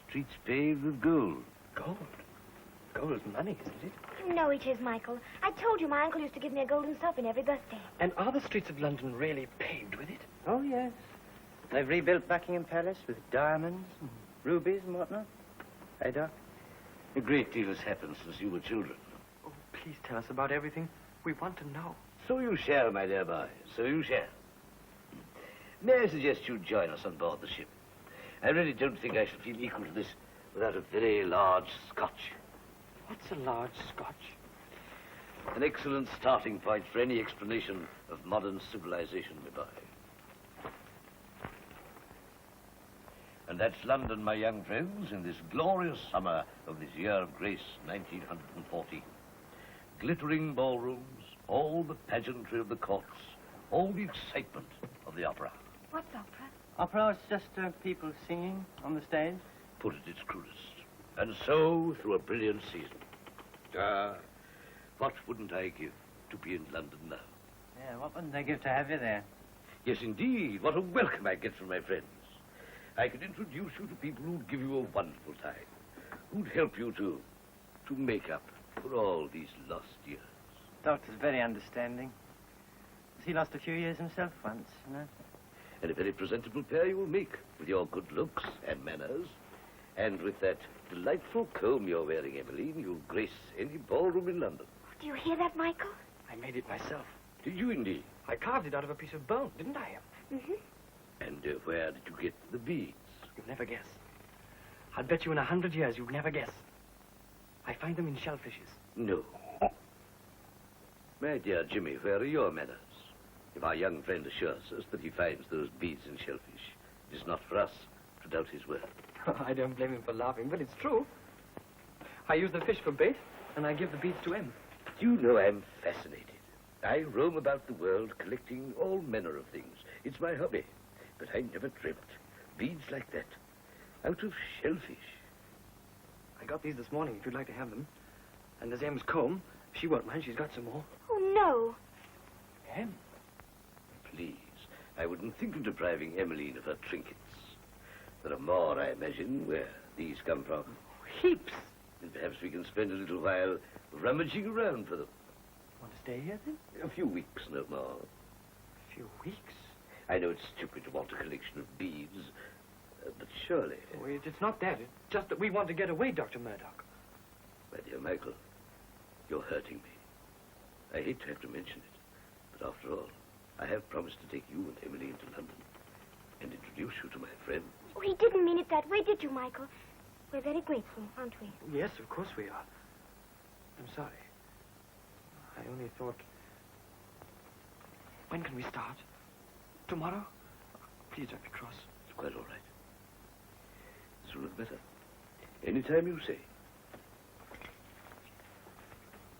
Streets paved with gold. Gold? Gold's money, isn't it? No, it is, Michael. I told you my uncle used to give me a golden sovereign every birthday. And are the streets of London really paved with it? Oh, yes. They've rebuilt Buckingham Palace with diamonds and rubies and whatnot. Hey, Doc? A great deal has happened since you were children. Oh, please tell us about everything. We want to know. So you shall, my dear boy. So you shall. May I suggest you join us on board the ship? I really don't think I shall feel equal to this without a very large scotch. What's a large scotch? An excellent starting point for any explanation of modern civilization, my boy. And that's London, my young friends, in this glorious summer of this year of grace, 1940. Glittering ballrooms, all the pageantry of the courts, all the excitement of the opera. What's opera? Opera is just people singing on the stage. Put at its crudest. And so through a brilliant season. Ah, what wouldn't I give to be in London now? Yeah, what wouldn't they give to have you there? Yes, indeed. What a welcome I get from my friends. I could introduce you to people who'd give you a wonderful time, who'd help you to make up for all these lost years. Doctor's very understanding. He lost a few years himself once, you know. And a very presentable pair you will make, with your good looks and manners. And with that delightful comb you're wearing, Emmeline, you'll grace any ballroom in London. Do you hear that, Michael? I made it myself. Did you indeed? I carved it out of a piece of bone, didn't I? Mm-hmm. And where did you get the beads? You'll never guess. I'll bet you in 100 years you'll never guess. I find them in shellfishes. No. My dear Jimmy, where are your manners? If our young friend assures us that he finds those beads in shellfish, it is not for us to doubt his word. I don't blame him for laughing, but it's true. I use the fish for bait, and I give the beads to him. You know I'm fascinated. I roam about the world collecting all manner of things. It's my hobby. But I never dreamt beads like that out of shellfish. I got these this morning, if you'd like to have them. And there's Em's comb. She won't mind, she's got some more. Oh, no. Em? Please, I wouldn't think of depriving Emmeline of her trinkets. There are more, I imagine, where these come from. Heaps. And perhaps we can spend a little while rummaging around for them. Want to stay here, then? A few weeks, no more. A few weeks? I know it's stupid to want a collection of beads, but surely... Oh, it's not that. It's just that we want to get away, Dr. Murdoch. My dear Michael, you're hurting me. I hate to have to mention it, but after all, I have promised to take you and Emily into London and introduce you to my friends. Oh, he didn't mean it that way, did you, Michael? We're very grateful, aren't we? Yes, of course we are. I'm sorry. I only thought... When can we start? Tomorrow? Please don't be cross. It's quite all right. Sooner the better. Any time you say.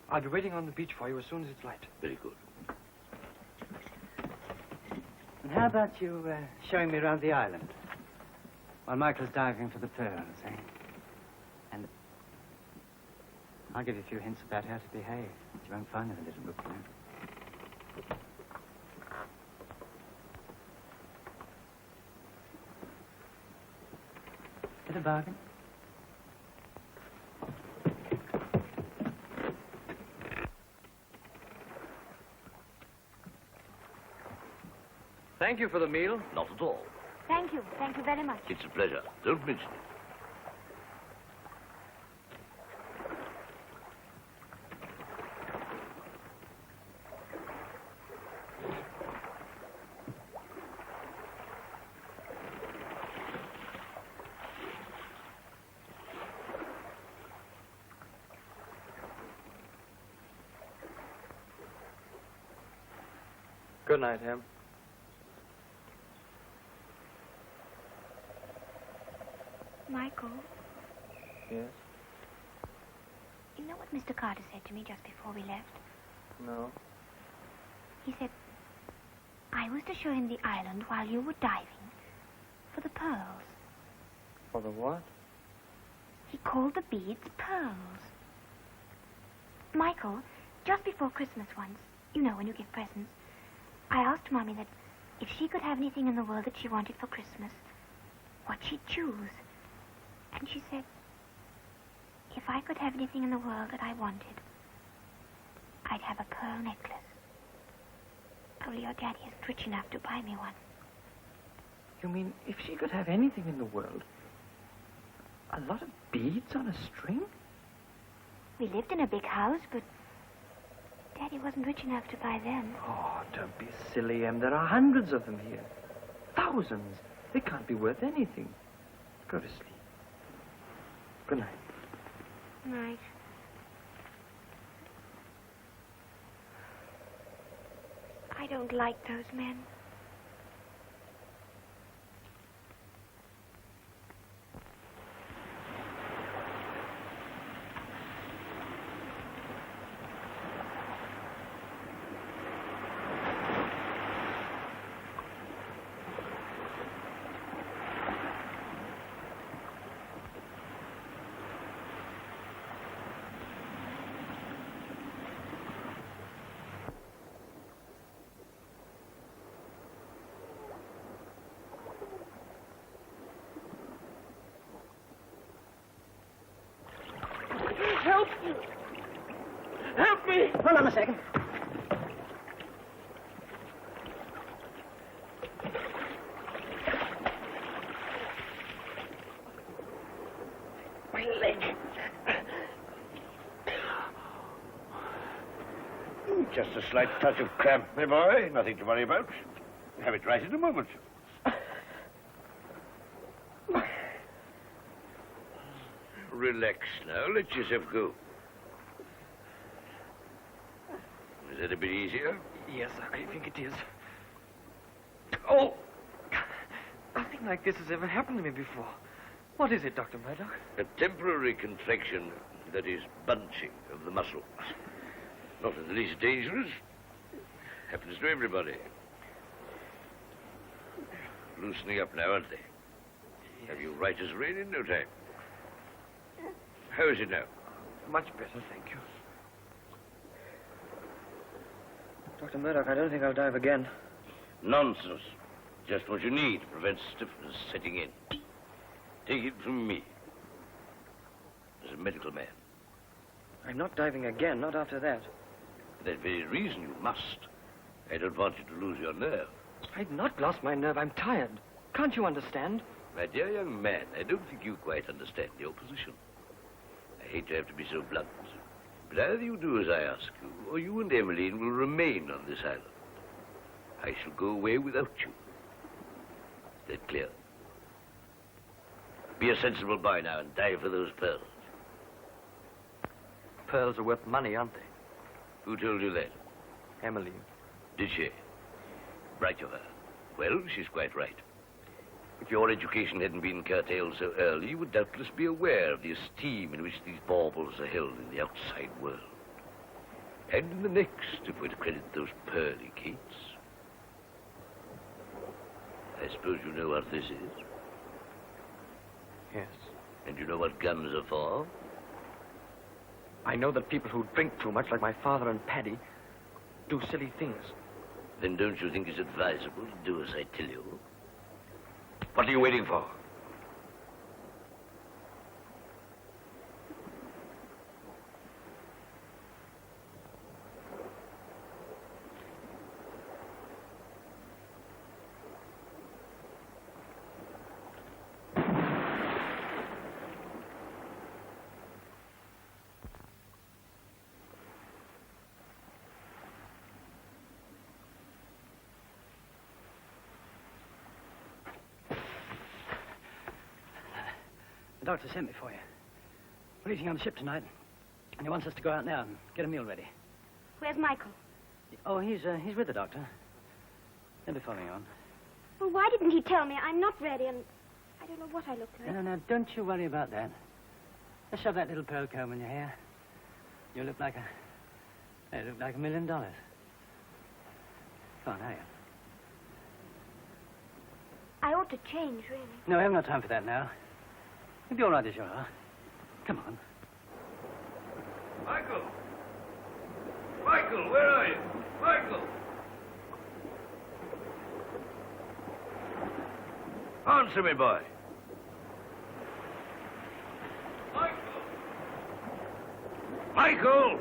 I'll be waiting on the beach for you as soon as it's light. Very good. And how about you showing me around the island? While Michael's diving for the pearls, eh? And I'll give you a few hints about how to behave. You won't find in the little book, you know. Is it a bargain? Thank you for the meal. Not at all. Thank you. Thank you very much. It's a pleasure. Don't mention it. Good night, Em. Michael, Yes? you know what Mr. Carter said to me just before we left? No. He said, I was to show him the island while you were diving for the pearls. For the what? He called the beads pearls. Michael, just before Christmas once, you know, when you give presents, I asked Mommy that if she could have anything in the world that she wanted for Christmas, what she'd choose. And she said, if I could have anything in the world that I wanted, I'd have a pearl necklace. Only your daddy isn't rich enough to buy me one. You mean if she could have anything in the world? A lot of beads on a string? We lived in a big house, but Daddy wasn't rich enough to buy them. Oh, don't be silly, Em. There are hundreds of them here. Thousands. They can't be worth anything. Go to sleep. Good night. Night. I don't like those men. Help! Help me! Hold on a second. My leg. Just a slight touch of cramp, my boy. Nothing to worry about. Have it right in a moment. Relax now. Let yourself go. Is that a bit easier? Yes, I think it is. Oh! Nothing like this has ever happened to me before. What is it, Dr. Murdoch? A temporary contraction, that is, bunching of the muscles. Not in the least dangerous. Happens to everybody. Loosening up now, aren't they? Yes. Have you right as rain in no time. How is it now? Much better, thank you. Dr. Murdoch, I don't think I'll dive again. Nonsense. Just what you need to prevent stiffness setting in. Take it from me. As a medical man. I'm not diving again, not after that. For that very reason you must. I don't want you to lose your nerve. I've not lost my nerve. I'm tired. Can't you understand? My dear young man, I don't think you quite understand your position. I hate to have to be so blunt, but either you do as I ask you, or you and Emmeline will remain on this island. I shall go away without you. Is that clear? Be a sensible boy now and dive for those pearls. Pearls are worth money, aren't they? Who told you that? Emmeline. Did she? Bright of her. Well, she's quite right. If your education hadn't been curtailed so early, you would doubtless be aware of the esteem in which these baubles are held in the outside world. And in the next, if we're to credit those pearly gates. I suppose you know what this is? Yes. And you know what guns are for? I know that people who drink too much, like my father and Paddy, do silly things. Then don't you think it's advisable to do as I tell you? What are you waiting for? The doctor sent me for you. We're eating on the ship tonight, and he wants us to go out now and get a meal ready. Where's Michael? Oh, he's with the doctor. They'll be following on. Well, why didn't he tell me? I'm not ready, and I don't know what I look like. No, don't you worry about that. Just shove that little pearl comb in your hair. You look like $1 million. Come on, hurry up. I ought to change, really. No, I haven't got time for that now. You'll be all right as you are. Come on. Michael! Michael, where are you? Michael! Answer me, boy. Michael! Michael!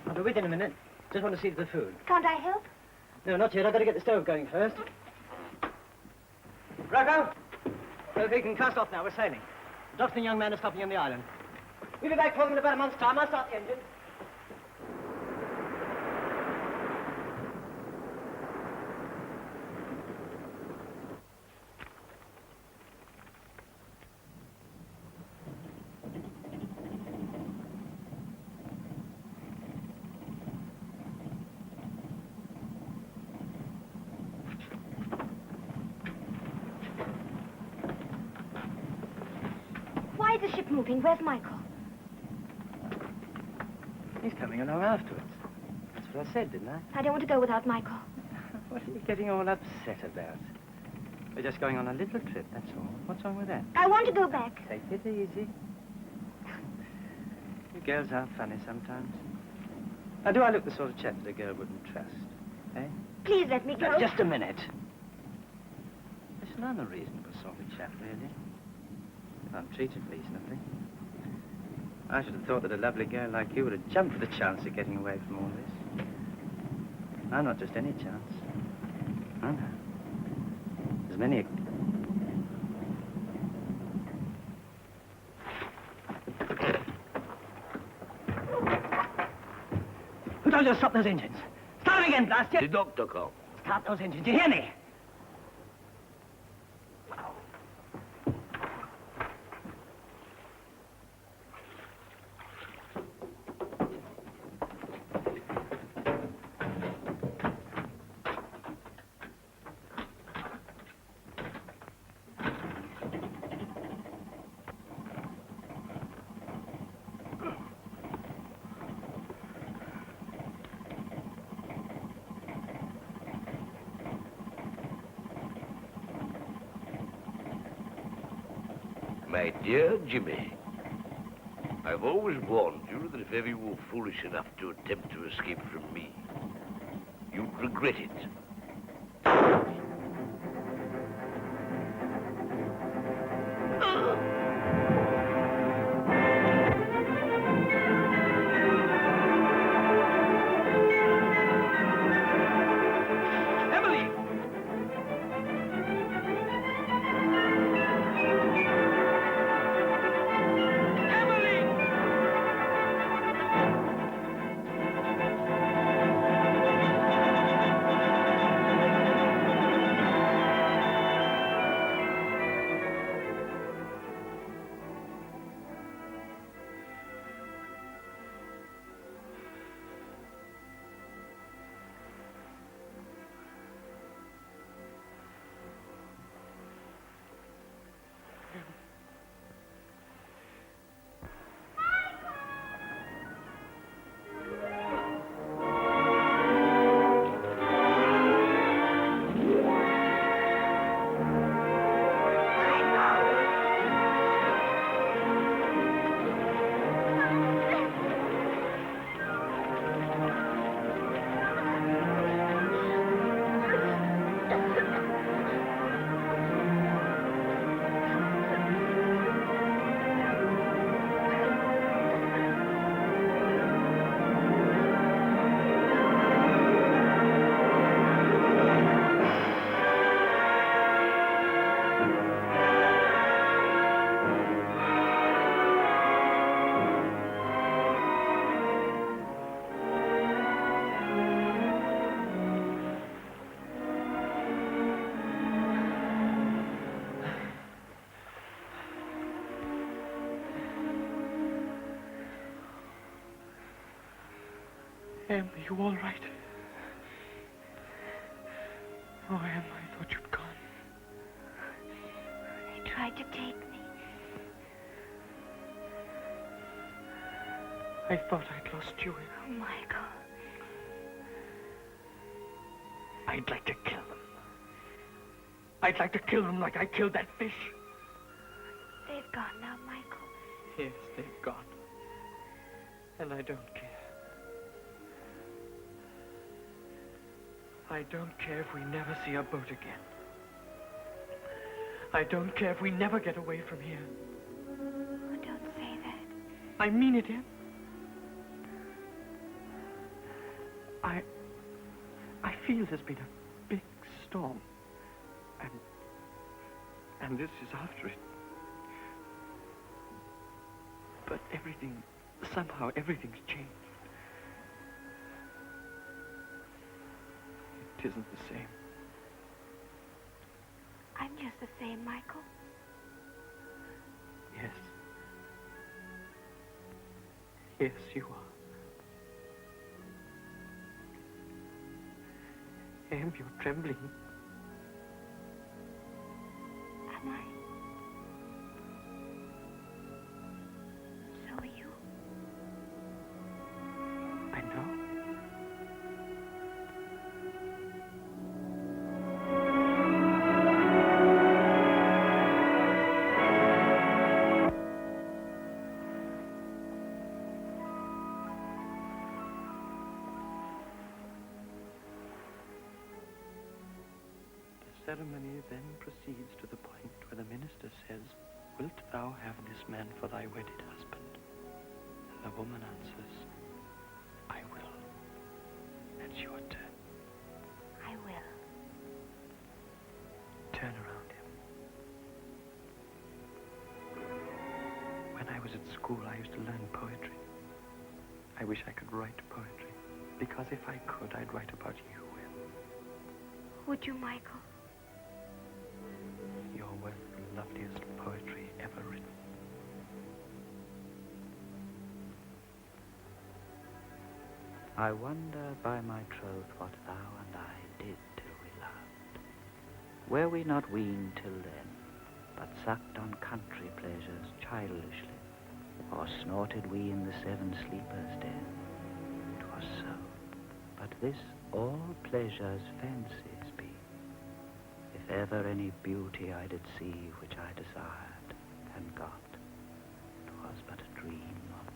I'll be with you in a minute. Just want to see to the food. Can't I help? No, not yet. I've got to get the stove going first. Rocco! If we can cast off now, we're sailing. The doctor and young man are stopping on the island. We'll be back home in about a month's time. I'll start the engine. Why is the ship moving? Where's Michael? He's coming along afterwards. That's what I said, didn't I? I don't want to go without Michael. What are you getting all upset about? We're just going on a little trip, that's all. What's wrong with that? I want to go back. Take it easy. You girls are funny sometimes. Now, do I look the sort of chap that a girl wouldn't trust? Eh? Please let me go. Just a minute. Listen, I'm a reasonable sort of chap, really. If I'm treated reasonably. I should have thought that a lovely girl like you would have jumped for the chance of getting away from all this. I'm not just any chance. Oh, no. There's many a... Who told you to stop those engines? Start them again, blast you! The doctor come. Start those engines, you hear me? My dear Jimmy, I've always warned you that if ever you were foolish enough to attempt to escape from me, you'd regret it. Em, are you all right? Oh, Em, I thought you'd gone. They tried to take me. I thought I'd lost you, Em. Oh, Michael. I'd like to kill them. I'd like to kill them like I killed that fish. They've gone now, Michael. Yes, they've gone. And I don't care. I don't care if we never see a boat again. I don't care if we never get away from here. Oh, don't say that. I mean it, Em. I feel there's been a big storm. And this is after it. But somehow everything's changed. It isn't the same. I'm just the same, Michael. Yes. Yes, you are. Em, you're trembling. Am I? So are you. I know. The ceremony then proceeds to the point where the minister says, "Wilt thou have this man for thy wedded husband?" And the woman answers, "I will." It's your turn. I will. Turn around him. When I was at school, I used to learn poetry. I wish I could write poetry, because if I could, I'd write about you, Em. Would you, Michael? You're worth the loveliest poetry ever written. I wonder, by my troth, what thou and I did till we loved. Were we not weaned till then, but sucked on country pleasures childishly, or snorted we in the seven sleepers' den? 'Twas so. But this all pleasure's fancies be. If ever any beauty I did see which I desired and got, 'twas but a dream of me.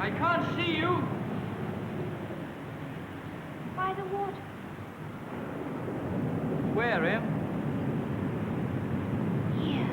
I can't see you. By the water. Where, Em? Here.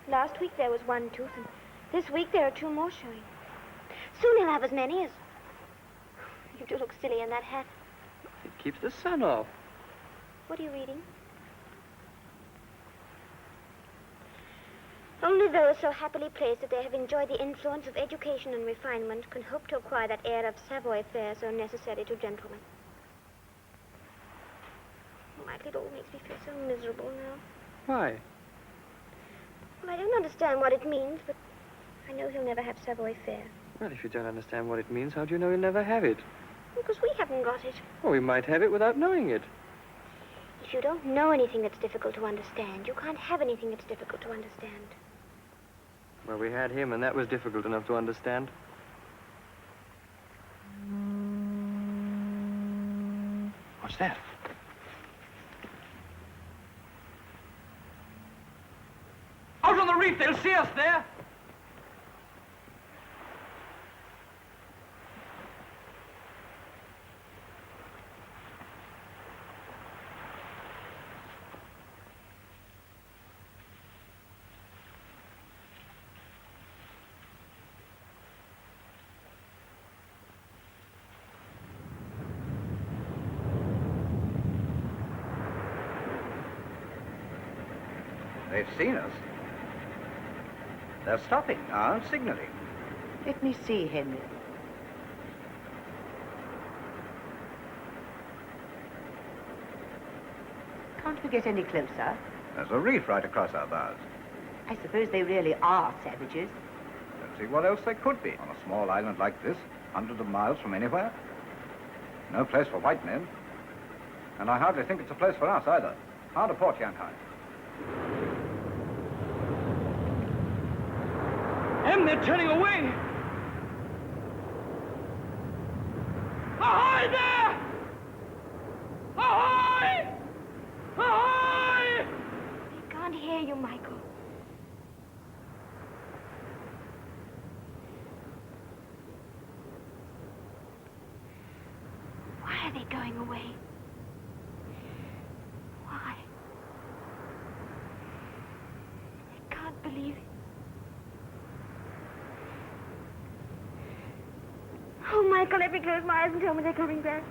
Last week there was one tooth, and this week there are two more showing. Soon he'll have as many as... You do look silly in that hat. It keeps the sun off. What are you reading? Only those so happily placed that they have enjoyed the influence of education and refinement can hope to acquire that air of Savoy fare so necessary to gentlemen. Michael, it all makes me feel so miserable now. Why? Well, I don't understand what it means, but I know he'll never have Savoy fare. Well, if you don't understand what it means, how do you know you'll never have it? Because we haven't got it. Well, we might have it without knowing it. If you don't know anything that's difficult to understand, you can't have anything that's difficult to understand. Well, we had him, and that was difficult enough to understand. What's that? Out on the reef, they'll see us there. They've seen us. They're stopping now and signaling. Let me see, Henry. Can't we get any closer? There's a reef right across our bows. I suppose they really are savages. Don't see what else they could be on a small island like this, hundreds of miles from anywhere. No place for white men. And I hardly think it's a place for us either. Hard a port, Yankai. Em, they're turning away. Ahoy there! Ahoy! Ahoy! I can't hear you, Michael. Why are they going away? Why? I can't believe it. Oh, Michael, let me close my eyes and tell me they're coming back.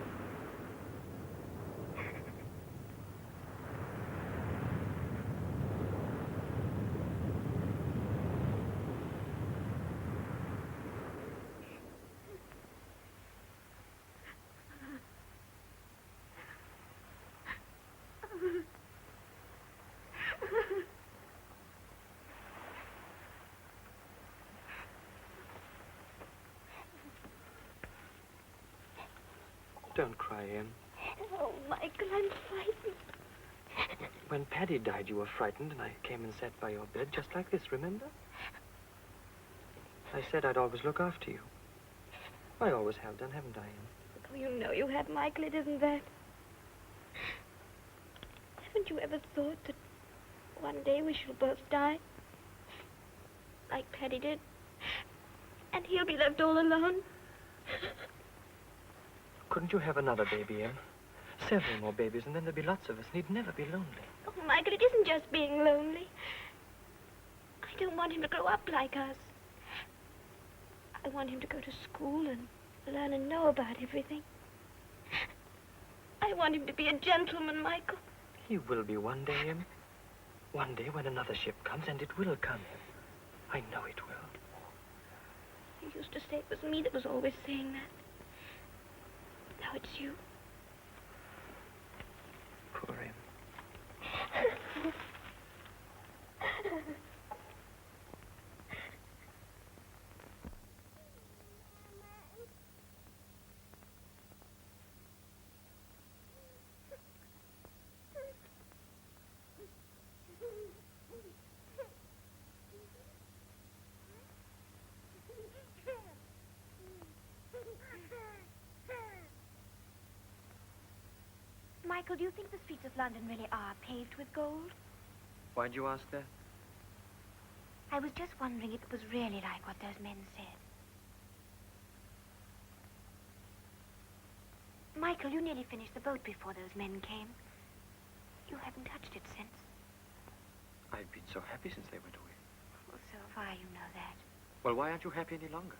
Don't cry, Em. Oh, Michael, I'm frightened. When Paddy died, you were frightened, and I came and sat by your bed just like this, remember? I said I'd always look after you. I always have done, haven't I, Em? Oh, you know you have, Michael. It isn't that. Haven't you ever thought that one day we shall both die? Like Paddy did. And he'll be left all alone. Couldn't you have another baby, Em? Several more babies, and then there'd be lots of us, and he'd never be lonely. Oh, Michael, it isn't just being lonely. I don't want him to grow up like us. I want him to go to school and learn and know about everything. I want him to be a gentleman, Michael. He will be one day, Em. One day when another ship comes, and it will come, Em. I know it will. You used to say it was me that was always saying that. Now it's you. Poor him. Michael, do you think the streets of London really are paved with gold? Why'd you ask that? I was just wondering if it was really like what those men said. Michael, you nearly finished the boat before those men came. You haven't touched it since. I've been so happy since they went away. Well, so have I, you know that. Well, why aren't you happy any longer?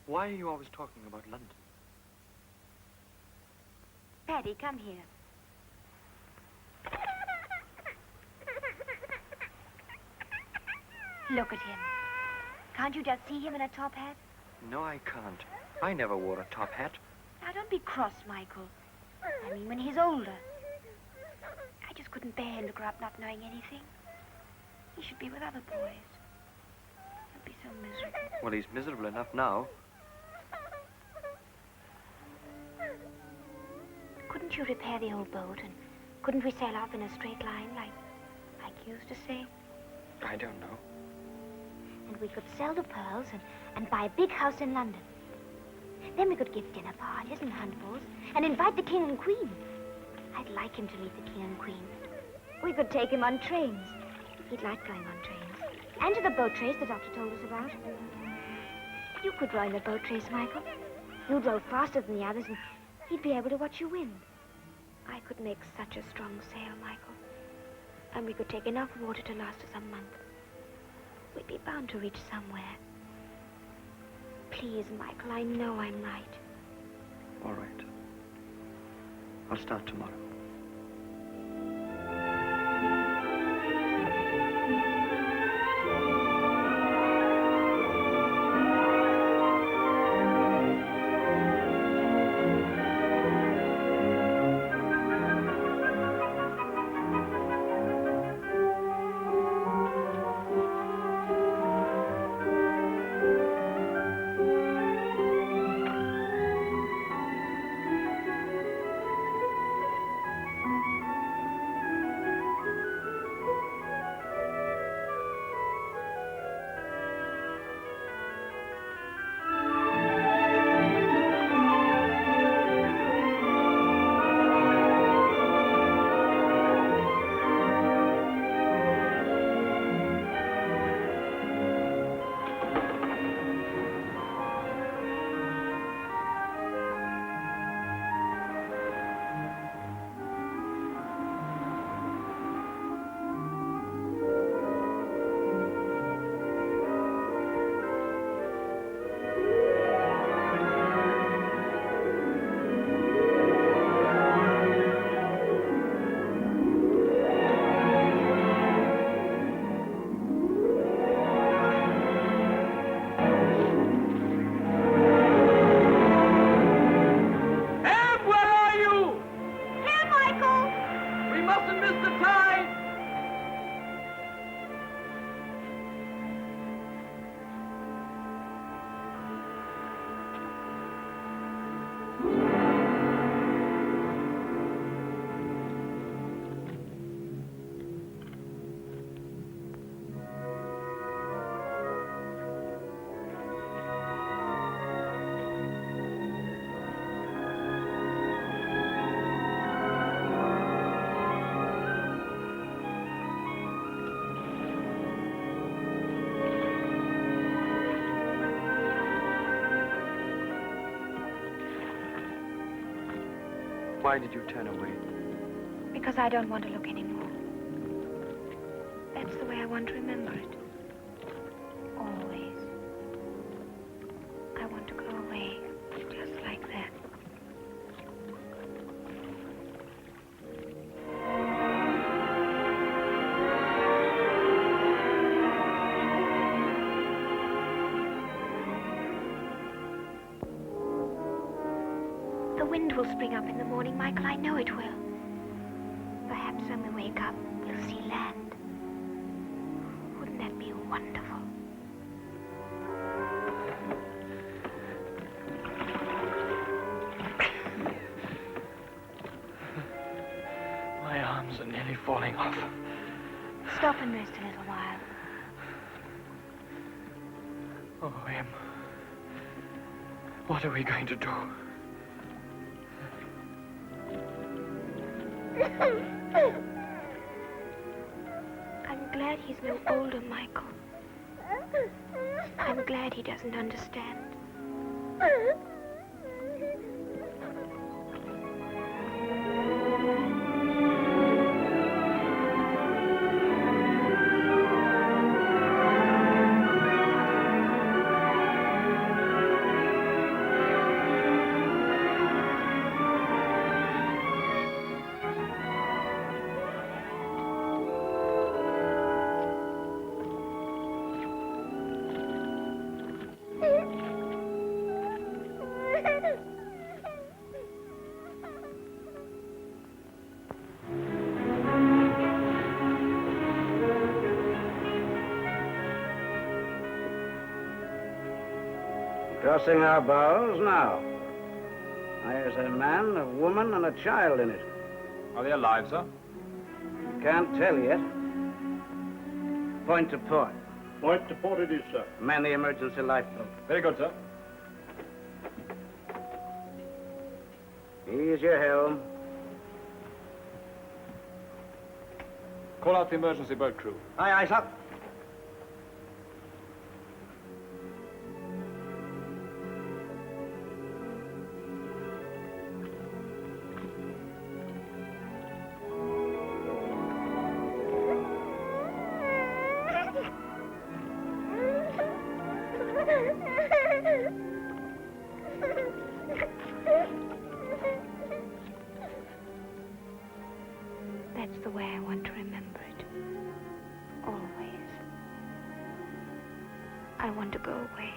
Why are you always talking about London? Paddy, come here. Look at him. Can't you just see him in a top hat? No, I can't. I never wore a top hat. Now, don't be cross, Michael. I mean, when he's older. I just couldn't bear him to grow up not knowing anything. He should be with other boys. He'll be so miserable. Well, he's miserable enough now. Couldn't you repair the old boat, and couldn't we sail off in a straight line like you used to say? I don't know. And we could sell the pearls and buy a big house in London. Then we could give dinner parties and hunt bulls and invite the king and queen. I'd like him to meet the king and queen. We could take him on trains. He'd like going on trains. And to the boat race the doctor told us about. You could row in the boat race, Michael. You'd row faster than the others, and he'd be able to watch you win. I could make such a strong sail, Michael. And we could take enough water to last us a month. We'd be bound to reach somewhere. Please, Michael, I know I'm right. All right. I'll start tomorrow. Why did you turn away? Because I don't want to look anymore. That's the way I want to remember it. Always. I want to go away, just like that. wind will spring up in the morning, Michael. I know it will. Perhaps when we wake up, we'll see land. Wouldn't that be wonderful? My arms are nearly falling off. Stop and rest a little while. Oh, Em. What are we going to do? I'm glad he's no older, Michael. I'm glad he doesn't understand. Crossing our bows now. There's a man, a woman, and a child in it. Are they alive, sir? Can't tell yet. Point to port. Point to port it is, sir. Man the emergency lifeboat. Very good, sir. Ease your helm. Call out the emergency boat crew. Aye, aye, sir. That's the way I want to remember it. Always. I want to go away.